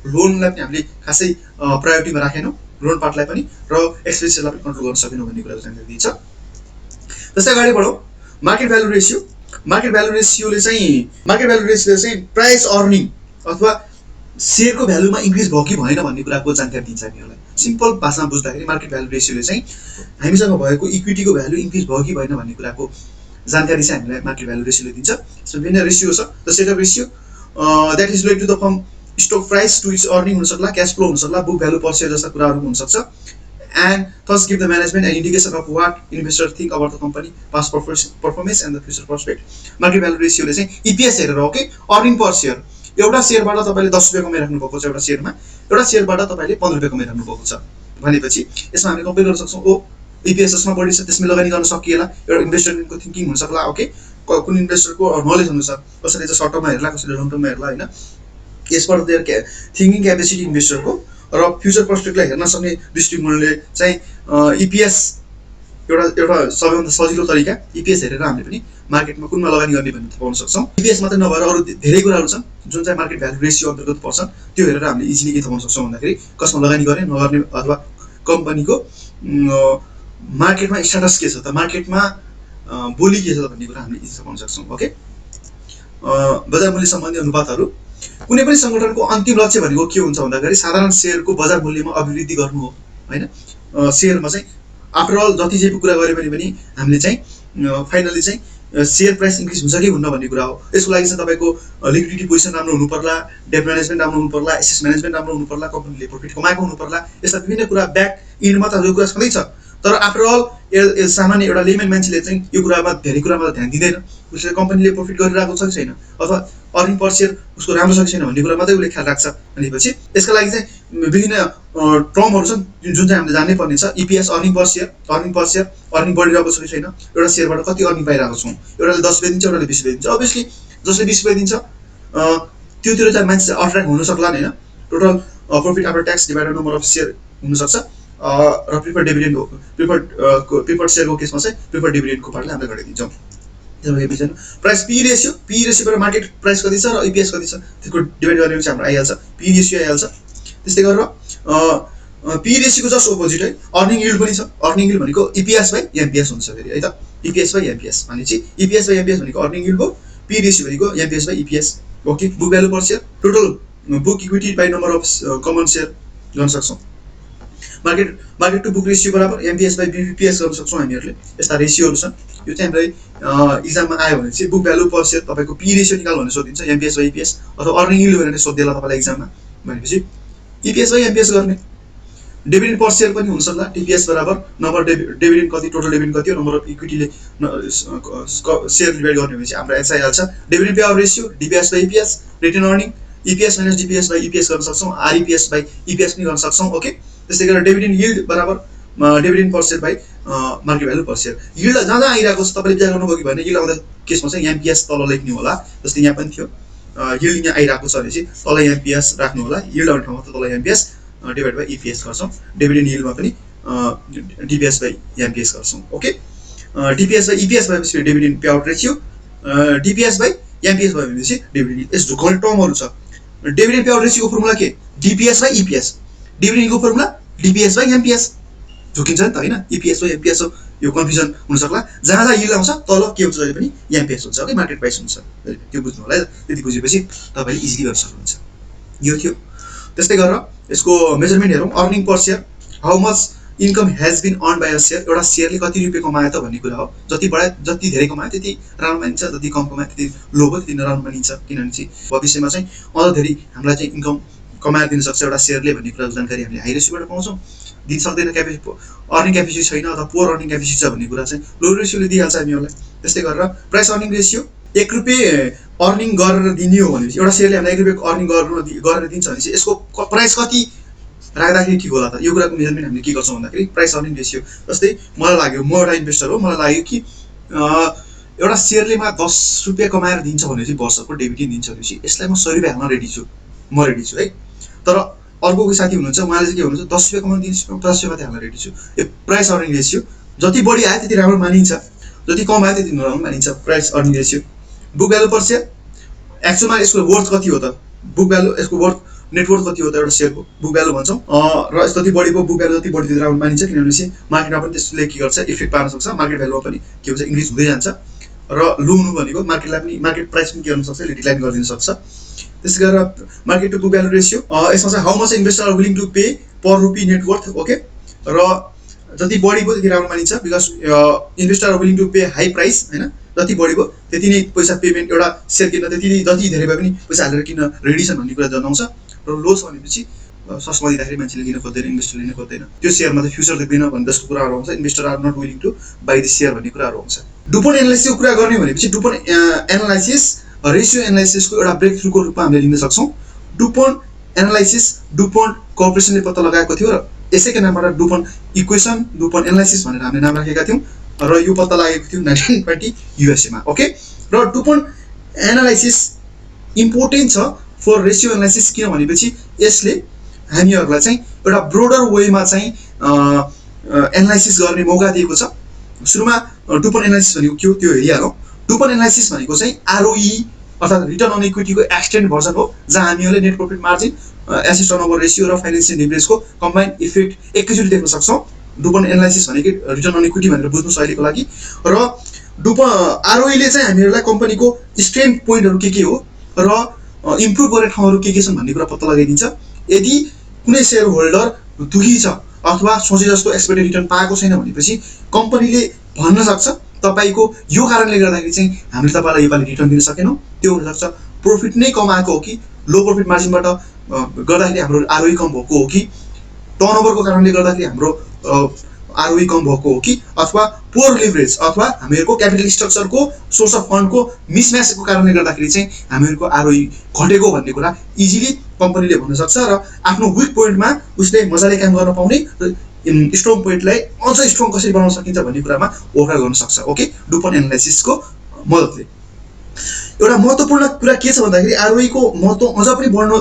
लोनलाई पनि हामीले खासै प्रायोरिटीमा राखेनौँ, लोन पार्टलाई पनि, र एक्सपेन्सेसलाई पनि कन्ट्रोल गर्न सकेनौँ भन्ने कुराको जानकारी दिन्छ। त्यसै अगाडि बढौँ। Market value ratio, market value रेसियोले चाहिँ प्राइस अर्निङ अथवा सेयरको भ्यालुमा इन्क्रिज भयो कि भएन भन्ने कुराको जानकारी दिन्छ हामीहरूलाई। सिम्पल भाषामा बुझ्दाखेरि मार्केट भ्यालु रेसियोले चाहिँ हामीसँग भएको इक्विटीको भ्यालु इन्क्रिज भयो कि भएन भन्ने कुराको जानकारी चाहिँ हामीलाई मार्केट भ्यालु रेसियोले दिन्छ। सो विभिन्न रेसियो छ, the set of ratio that is related to the firm stock price to its earning हुन सक्ला, क्याश फ्लो हुन सक्ला, बुक भ्यालु पर सेयर जस्ता कुराहरू हुन सक्छ। And thus give the management an indication of what investor think about the company past performance and the future prospect. Market value रेसियोले चाहिँ इपिएस हेरेर, ओके, अर्निङ पर सेयर, एउटा सेयरबाट तपाईँले 10 रुपियाँ कमाइराख्नु भएको छ, एउटा सेयरमा तपाईँले 15 रुपियाँ कमाइराख्नु भएको छ भनेपछि यसमा हामीले कम्पेयर गर्न सक्छौँ। ओ इपिएस जसमा बढी छ त्यसमा लगानी गर्न सकिएला, एउटा इन्भेस्टरको थिङ्किङ हुन सक्ला। ओके, कुन इन्भेस्टरको नलेज हुनुछ, कसैले चाहिँ सर्ट टर्ममा हेर्ला, कसैले लङ टर्ममा हेर्ला होइन, यसबाट देयर थिङ्किङ क्यापेसिटी इन्भेस्टरको र फ्युचर पर्सपेक्टलाई हेर्न सक्ने दृष्टिकोणले चाहिँ इपिएस एउटा सबैभन्दा सजिलो तरिका, इपिएस हेरेर हामीले पनि मार्केटमा कुनमा लगानी गर्ने भन्ने थाहा पाउन सक्छौँ। इपिएस मात्रै नभएर अरू धेरै कुराहरू छन् जुन चाहिँ मार्केट भ्यालु रेसियो अन्तर्गत पर्छन्, त्यो हेरेर हामीले इजिली के थाहा पाउन सक्छौँ भन्दाखेरि कसमा लगानी गर्ने नगर्ने अथवा कम्पनीको मार्केटमा स्ट्याटस के छ त, मार्केटमा बोली के छ त भन्ने कुरा हामीले इजी थाहा पाउन सक्छौँ। ओके, बजार मूल्य सम्बन्धी अनुपातहरू, कुनै पनि सङ्गठनको अन्तिम लक्ष्य भनेको के हुन्छ भन्दाखेरि साधारण सेयरको बजार मूल्यमा अभिवृद्धि गर्नु हो होइन। सेयरमा चाहिँ आफ्टरअल जति चाहिँ कुरा गऱ्यो भने पनि हामीले चाहिँ फाइनली चाहिँ सेयर प्राइस इन्क्रिज हुन्छ कि हुन्न भन्ने कुरा हो। यसको लागि चाहिँ तपाईँको लिक्विडिटी पोजिसन राम्रो हुनु पर्ला, डेट म्यानेजमेन्ट राम्रो हुनु पर्ला, एसेट म्यानेजमेन्ट राम्रो हुनु पर्ला, कम्पनीले प्रफिट कमाएको हुनु पर्ला, यस्ता विभिन्न कुरा ब्याक इन्डमा त यो कुरा छँदैछ। तर आफ्टरअल सामान्य एउटा लेमन मान्छेले चाहिँ यो कुरामा धेरै कुरामा ध्यान दिँदैन, उसले कम्पनीले प्रफिट गरिरहेको छ कि छैन अथवा अर्निङ पर सेयर उसको राम्रो छ कि छैन भन्ने कुरा मात्रै उसले ख्याल राख्छ भनेपछि यसका लागि चाहिँ विभिन्न टर्महरू छन् जुन चाहिँ हामीले जान्नै पर्ने छ। EPS, earning per share, earning बढिरहेको छ कि छैन, एउटा सेयरबाट कति अर्निङ पाइरहेको छौँ, एउटाले 10 रुपियाँ दिन्छ, एउटाले 20 रुपियाँ दिन्छ। अभियसली जसले 20 रुपियाँ दिन्छ त्योतिर चाहिँ मान्छे चाहिँ अट्र्याक्ट हुन सक्ला होइन। Total profit after tax divided number of share हुनसक्छ र प्रिफर्ड डिभिडेन्ड हो, प्रिफर्ड सेयरको केसमा चाहिँ प्रिफर्ड डिभिडेन्डको पार्टले हामीले घटाइदिन्छौँ। प्राइस पी रेसियोबाट मार्केट प्राइस कति छ र इपिएस कति छ त्यसको डिभाइड गरेपछि हाम्रो आइहाल्छ, पी रेसियो आइहाल्छ। त्यस्तै गरेर पी रेसियोको जस्ट अपोजिट है, अर्निङ यिल्ड पनि छ। अर्निङ यिल्ड भनेको इपिएस बाई एमपिएस हुन्छ फेरि है त, इपिएस बाई एमपिएस भनेपछि इपिएस बाई एमपिएस भनेको अर्निङ यिल्ड हो, पी रेसियो भनेको MPS by EPS. Okay, book value per share, total book equity by number of common share गर्न सक्छौँ। मार्केट टु बुक रेसियो बराबर एमपिएस बाई बिपिएस गर्न सक्छौँ हामीहरूले। यस्ता रेसियोहरू छन्, यो चाहिँ हामीलाई इक्जाममा आयो भने चाहिँ बुक भ्यालु पर सेयर तपाईँको पी रेसियो निकाल भनेर सोधिन्छ, एमपिएस बाई इपिएस अथवा अर्निङ यिल्ड भनेर सोधिदेला तपाईँलाई इक्जाममा भनेपछि इपिएस बाई एमपिएस गर्ने। डिभिडेन्ड पर सेयर पनि हुन सक्ला, टिपिएस बराबर नम्बर डिभिडेन्ड कति, टोटल डिभिडेन्ड कति हो, नम्बर अफ इक्विटीले सेयर डिभाइड गर्ने भनेपछि हाम्रो एन्सर आइहाल्छ। Dividend pay out ratio, DPS by EPS, return earning EPS minus DPS by EPS गर्न सक्छौँ, आरइपिएस बाई इपिएस पनि गर्न सक्छौँ। ओके, त्यस्तै गरेर डिभिडेन्ड यिल्ड बराबर dividend per share by market value per share. Yield जहाँ जहाँ आइरहेको छ तपाईँले विचार गर्नुभयो कि भने यिल्ड आउँदा केसमा चाहिँ एमपिएस तल लेख्नु होला, जस्तै यहाँ पनि थियो यिल्ड यहाँ आइरहेको छ भनेपछि तल एमपिएस राख्नु होला, यिल्ड आउने ठाउँमा त तल एमपिएस डिभाइड बाई इपिएस गर्छौँ। डिभिडेन्ड यिल्डमा पनि डिपिएस बाई एमपिएस गर्छौँ। ओके, डिपिएस बाई इपिएस भएपछि dividend pay out ratio, DPS by MPS भयो भनेपछि डिभिडेन्ड। यस्तो झुक्कल टर्महरू छ। डिभिडेन्ड पे आउट रेसियोको फर्मुला के, डिपिएस बाई इपिएस, डिभिडेन्डको फर्मुला डिपिएस बाई एमपिएस, झुकिन्छ नि त होइन, इपिएस बाई एमपिएस हो, यो कन्फ्युजन हुनसक्ला। जहाँ जहाँ यिल्ड आउँछ तल के हुन्छ जहिले पनि एमपिएस हुन्छ। ओके, मार्केट प्राइस हुन्छ, त्यो बुझ्नु होला है। त्यति बुझेपछि तपाईँले इजिली गर्न सक्नुहुन्छ। यो थियो। त्यस्तै गरेर यसको मेजरमेन्ट हेरौँ। Earning per share, how much income has been earn by a share, एउटा सेयरले कति रुपियाँ कमायो त भन्ने कुरा हो। जति बढायो, जति धेरै कमायो त्यति राम्रो मानिन्छ, जति कम कमायो त्यति लो भयो त्यति नराम्रो मानिन्छ। किनभने चाहिँ भविष्यमा चाहिँ अझ धेरै हामीलाई चाहिँ इन्कम कमाएर दिन सक्छ एउटा सेयरले भन्ने कुरा जानकारी हामीले हाई रेसियोबाट पाउँछौँ। दिन सक्दैन अर्निङ क्यापेसिटी छैन अथवा पोर अर्निङ क्यापेसिटी छ भन्ने कुरा चाहिँ लो रेसियोले दिइहाल्छ हामीहरूलाई। त्यस्तै गरेर प्राइस अर्निङ रेसियो ₹1 अर्निङ गरेर दिने हो भनेपछि एउटा सेयरले हामीलाई ₹1 अर्निङ गरेर दिन्छ भनेपछि यसको प्राइस कति राख्दाखेरि ठिक होला त, यो कुराको मेजरमेन्ट हामीले के गर्छौँ भन्दाखेरि प्राइस अर्निङ रेसियो। जस्तै मलाई लाग्यो, म एउटा इन्भेस्टर हो, मलाई लाग्यो कि एउटा सेयरले मलाई ₹10 कमाएर दिन्छ भनेपछि वर्षको डिभिडेन्ड दिन्छ भनेपछि यसलाई म ₹100 हाल्न रेडी छु, म रेडी छु है। तर अर्को कोही साथी हुनुहुन्छ, उहाँले चाहिँ के भन्नुहुन्छ, ₹10 कमाउनु दिन्छ, ₹50 मात्रै हाल्न रेडी छु। यो प्राइस अर्निङ रेसियो। जति बढी आयो त्यति राम्रो मानिन्छ, जति कम आयो त्यति नराम्रो मानिन्छ price earning ratio. Book value per share, एक्चुअलमा यसको वर्थ कति हो त, बुक भ्यालु, यसको वर्थ नेटवर्थ कति हो त एउटा सेयरको, बुक भ्यालु भन्छौँ। र जति बढीको बुक भ्यालु जति बढी त्यति राम्रो मानिन्छ, किनभने मार्केटमा पनि त्यसले के गर्छ, इफेक्ट पार्न सक्छ, मार्केट भ्यालुमा पनि के हुन्छ, इन्क्रिज हुँदै जान्छ। र लो हुनु भनेको मार्केटलाई पनि, मार्केट प्राइस पनि के गर्न सक्छ, डिक्लाइन गरिदिन सक्छ। त्यसै गरेर market to book value ratio, यसमा चाहिँ how much investor are willing to pay per rupee net worth, okay. र जति बढी भयो त्यति राम्रो मानिन्छ, because investor are willing to pay high price, होइन, जति बढी भयो त्यति नै पैसा पेमेन्ट, एउटा सेयर किन्न त्यति जति धेरै भए पनि पैसा हालेर किन्न रेडी छन् भन्ने कुरा जनाउँछ। र लो छ भनेपछि सस्मा दिँदाखेरि मान्छेले किन खोज्दैन, इन्भेस्टरले किन खोज्दैन, त्यो सेयरमा चाहिँ फ्युचर देख्दैन भन्ने जस्तो कुराहरू आउँछ। Investor are not willing to buy the share भन्ने कुराहरू आउँछ। डुपोन्ट एनालाइसिसको कुरा गर्ने भनेपछि डुपोन्ट एनालाइसिस रेसियो एनालाइसिसको एउटा ब्रेक थ्रुको रूपमा हामीले लिन सक्छौँ। डुपोन्ट एनालाइसिस डुपोन्ट कर्पोरेसनले पत्ता लगाएको थियो र यसैको नामबाट डुपोन्ट इक्वेसन, डुपोन्ट एनालाइसिस भनेर हामीले नाम राखेका थियौँ र यो पत्ता लागेको थियो 1920 युएसएमा, ओके। र डुपोन्ट एनालाइसिस इम्पोर्टेन्ट छ फर रेसियो एनालाइसिस, किन भनेपछि यसले हामीहरूलाई चाहिँ एउटा ब्रोडर वेमा चाहिँ एनालाइसिस गर्ने मौका दिएको छ। सुरुमा डुपोन्ट एनालाइसिस भनेको के हो त्यो हेरिहालौँ। डुपोन्ट एनालाइसिस भनेको चाहिँ आरओई अर्थात् रिटर्न अन इक्विटीको एक्सटेन्ड भर्जन हो, जहाँ हामीहरूले net profit margin, asset turnover ratio र फाइनेन्सियल लिभरेजको कम्बाइन्ड इफेक्ट एकैचोटि देख्न सक्छौँ। डुपोन्ट एनालाइसिस भनेको रिटर्न अन इक्विटी भनेर बुझ्नु अहिलेको लागि। र आरओईले चाहिँ हामीहरूलाई कम्पनीको स्ट्रेन्थ पोइन्टहरू के हो र इम्प्रुभ गर्ने ठाउँहरू के छन् भन्ने कुरा पत्ता लगाइदिन्छ। यदि कुनै सेयर होल्डर दुखी छ अथवा सोचे जस्तो एक्सपेक्टेड रिटर्न पाएको छैन भनेपछि कम्पनीले भन्न सक्छ तपाईँको यो कारणले गर्दाखेरि चाहिँ हामीले तपाईँलाई योपालि रिटर्न दिन सकेनौँ। त्यो हुनसक्छ प्रफिट नै कम आएको हो कि, लो प्रफिट मार्जिनबाट गर्दाखेरि हाम्रो आरओई कम भएको हो कि, टर्नओभरको कारणले गर्दाखेरि हाम्रो आरओई कम भएको हो कि, अथवा पोर लिभरेज अथवा हामीहरूको क्यापिटल स्ट्रक्चरको सोर्स अफ फन्डको मिसम्याचको कारणले गर्दाखेरि चाहिँ हामीहरूको आरओई घटेको भन्ने कुरा इजिली कम्पनीले भन्न सक्छ र आफ्नो विक पोइन्टमा उसले मजाले काम गर्न पाउने र स्ट्रङ पोइन्टलाई अझ स्ट्रङ कसरी बनाउन सकिन्छ भन्ने कुरामा ओभर गर्न सक्छ, ओके। डुपोन्ट एनालाइसिसको मद्दतले एउटा महत्त्वपूर्ण कुरा के छ भन्दाखेरि आरओईको महत्त्व अझ पनि बढ्नु,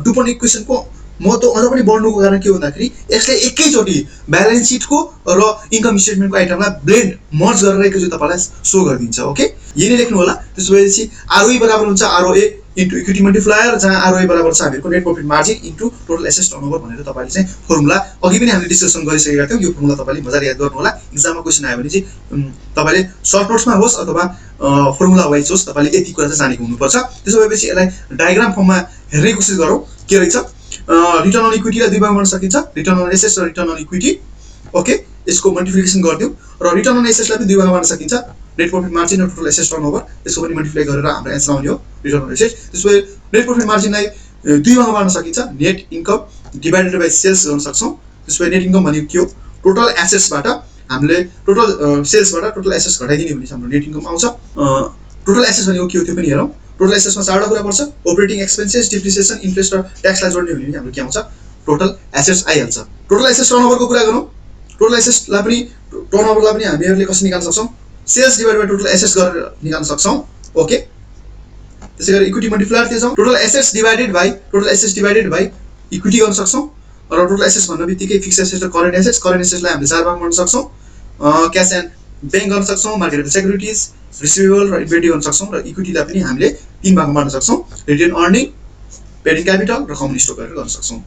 डुपोन्ट इक्वेसनको महत्त्व अझ पनि बढ्नुको कारण के भन्दाखेरि यसले एकैचोटि ब्यालेन्स सिटको र इन्कम स्टेटमेन्टको आइटमलाई ब्लेन्ड मर्ज गरेर एकैचोटि तपाईँलाई सो गरिदिन्छ, ओके। यही नै लेख्नु होला। त्यसपछि आरओई बराबर हुन्छ आरओए इन्टु इक्विटी मल्टिप्लायर, जहाँ आरओए बराबर छ हामीहरूको net profit margin into total asset turnover भनेर तपाईँले चाहिँ फर्मुला अघि पनि हामीले डिस्कसन गरिसकेका थियौँ। यो फर्मुला तपाईँले मजाले याद गर्नु होला। इक्जाममा क्वेसन आयो भने चाहिँ तपाईँले सर्ट नोट्समा होस् अथवा फर्मुला वाइज होस् तपाईँले यति कुरा चाहिँ जानेको हुनुपर्छ। त्यसो भएपछि यसलाई डायग्राम फर्ममा हेर्ने कोसिस गरौँ के रहेछ। रिटर्न अन इक्विटीलाई दुई भागमा गर्न सकिन्छ, रिटर्न अन एसेट्स र रिटर्न अन इक्विटी, ओके। यसको मल्टिप्लिकेसन गरिदिउँ र रिटर्न अन एसेट्सलाई पनि दुई भागमा गर्न सकिन्छ, नेट प्रफिट मार्जिन र टोटल एसेट टर्नओभर, यसको पनि मल्टिप्लाई गरेर हाम्रो एन्सर आउने हो रिटर्न अन एसेट्स। त्यसपछि नेट प्रफिट मार्जिनलाई दुई भागमा गर्न सकिन्छ, net income divided by sales गर्न सक्छौँ। त्यसपछि नेट इन्कम भनेको के हो, टोटल एसेट्सबाट हामीले टोटल सेल्सबाट टोटल एसेट्स घटाइदिने भने हाम्रो नेट इन्कम आउँछ। टोटल एसेट्स भनेको के हो त्यो पनि हेरौँ। टोटल एसेट्समा चारवटा कुरा पर्छ, अपरेटिङ एक्सपेन्सेस, डिप्रिसिएसन, इन्ट्रेस्ट र ट्याक्सलाई जोड्ने भने हाम्रो के आउँछ, टोटल एसेट्स आइहाल्छ। टोटल एसेट्स टर्नओभरको कुरा गरौँ। टोटल एसेट्सलाई पनि टर्नओभरलाई पनि हामीहरूले कसरी निकाल्न सक्छौँ, sales divide by total assets गरेर निकाल्न सक्छौँ, ओके। त्यसै गरी इक्विटी मल्टिप्लायर दिन्छौँ, total assets divided by equity गर्न सक्छौँ। र टोटल एसेट्स भन्ने बित्तिकै फिक्स एसेट्स र करेन्ट एसेट्सलाई हामीले चार भागमा गर्न सक्छौँ, क्यास एन्ड ब्याङ्क गर्न सक्छौँ, मार्केटेबल सेक्युरिटिज, रिसिभेबल र इन्भेन्टरी गर्न सक्छौँ। र इक्विटीलाई पनि हामीले तीन भागमा बाँड्न सक्छौँ, रिटेन अर्निङ, पेरिङ क्यापिटल र कमन स्टक गरेर गर्न सक्छौँ।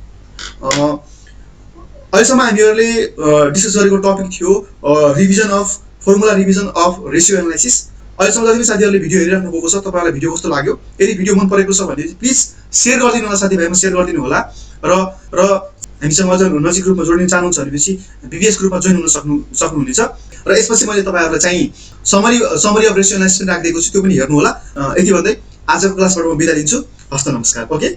अहिलेसम्म हामीहरूले डिस्कस गरेको टपिक थियो revision of formula, revision of ratio analysis. अहिलेसम्म जति पनि साथीहरूले भिडियो हेरिराख्नु भएको छ, तपाईँहरूलाई भिडियो कस्तो लाग्यो, यदि भिडियो मन परेको छ भने प्लिज सेयर गरिदिनु होला, साथीभाइमा सेयर गरिदिनु होला। र हामीसँग अझ नजिक रूपमा जोडिन चाहनुहुन्छ भनेपछि बीबीएस ग्रुपमा जोइन हुन सक्नुहुनेछ। र यसपछि मैले तपाईँहरूलाई चाहिँ समरी अफ रेसियो एनालाइसिस राखिदिएको छु, त्यो पनि हेर्नु होला। यति भन्दै आजको क्लासबाट म बिदा लिन्छु। हस्त नमस्कार, ओके।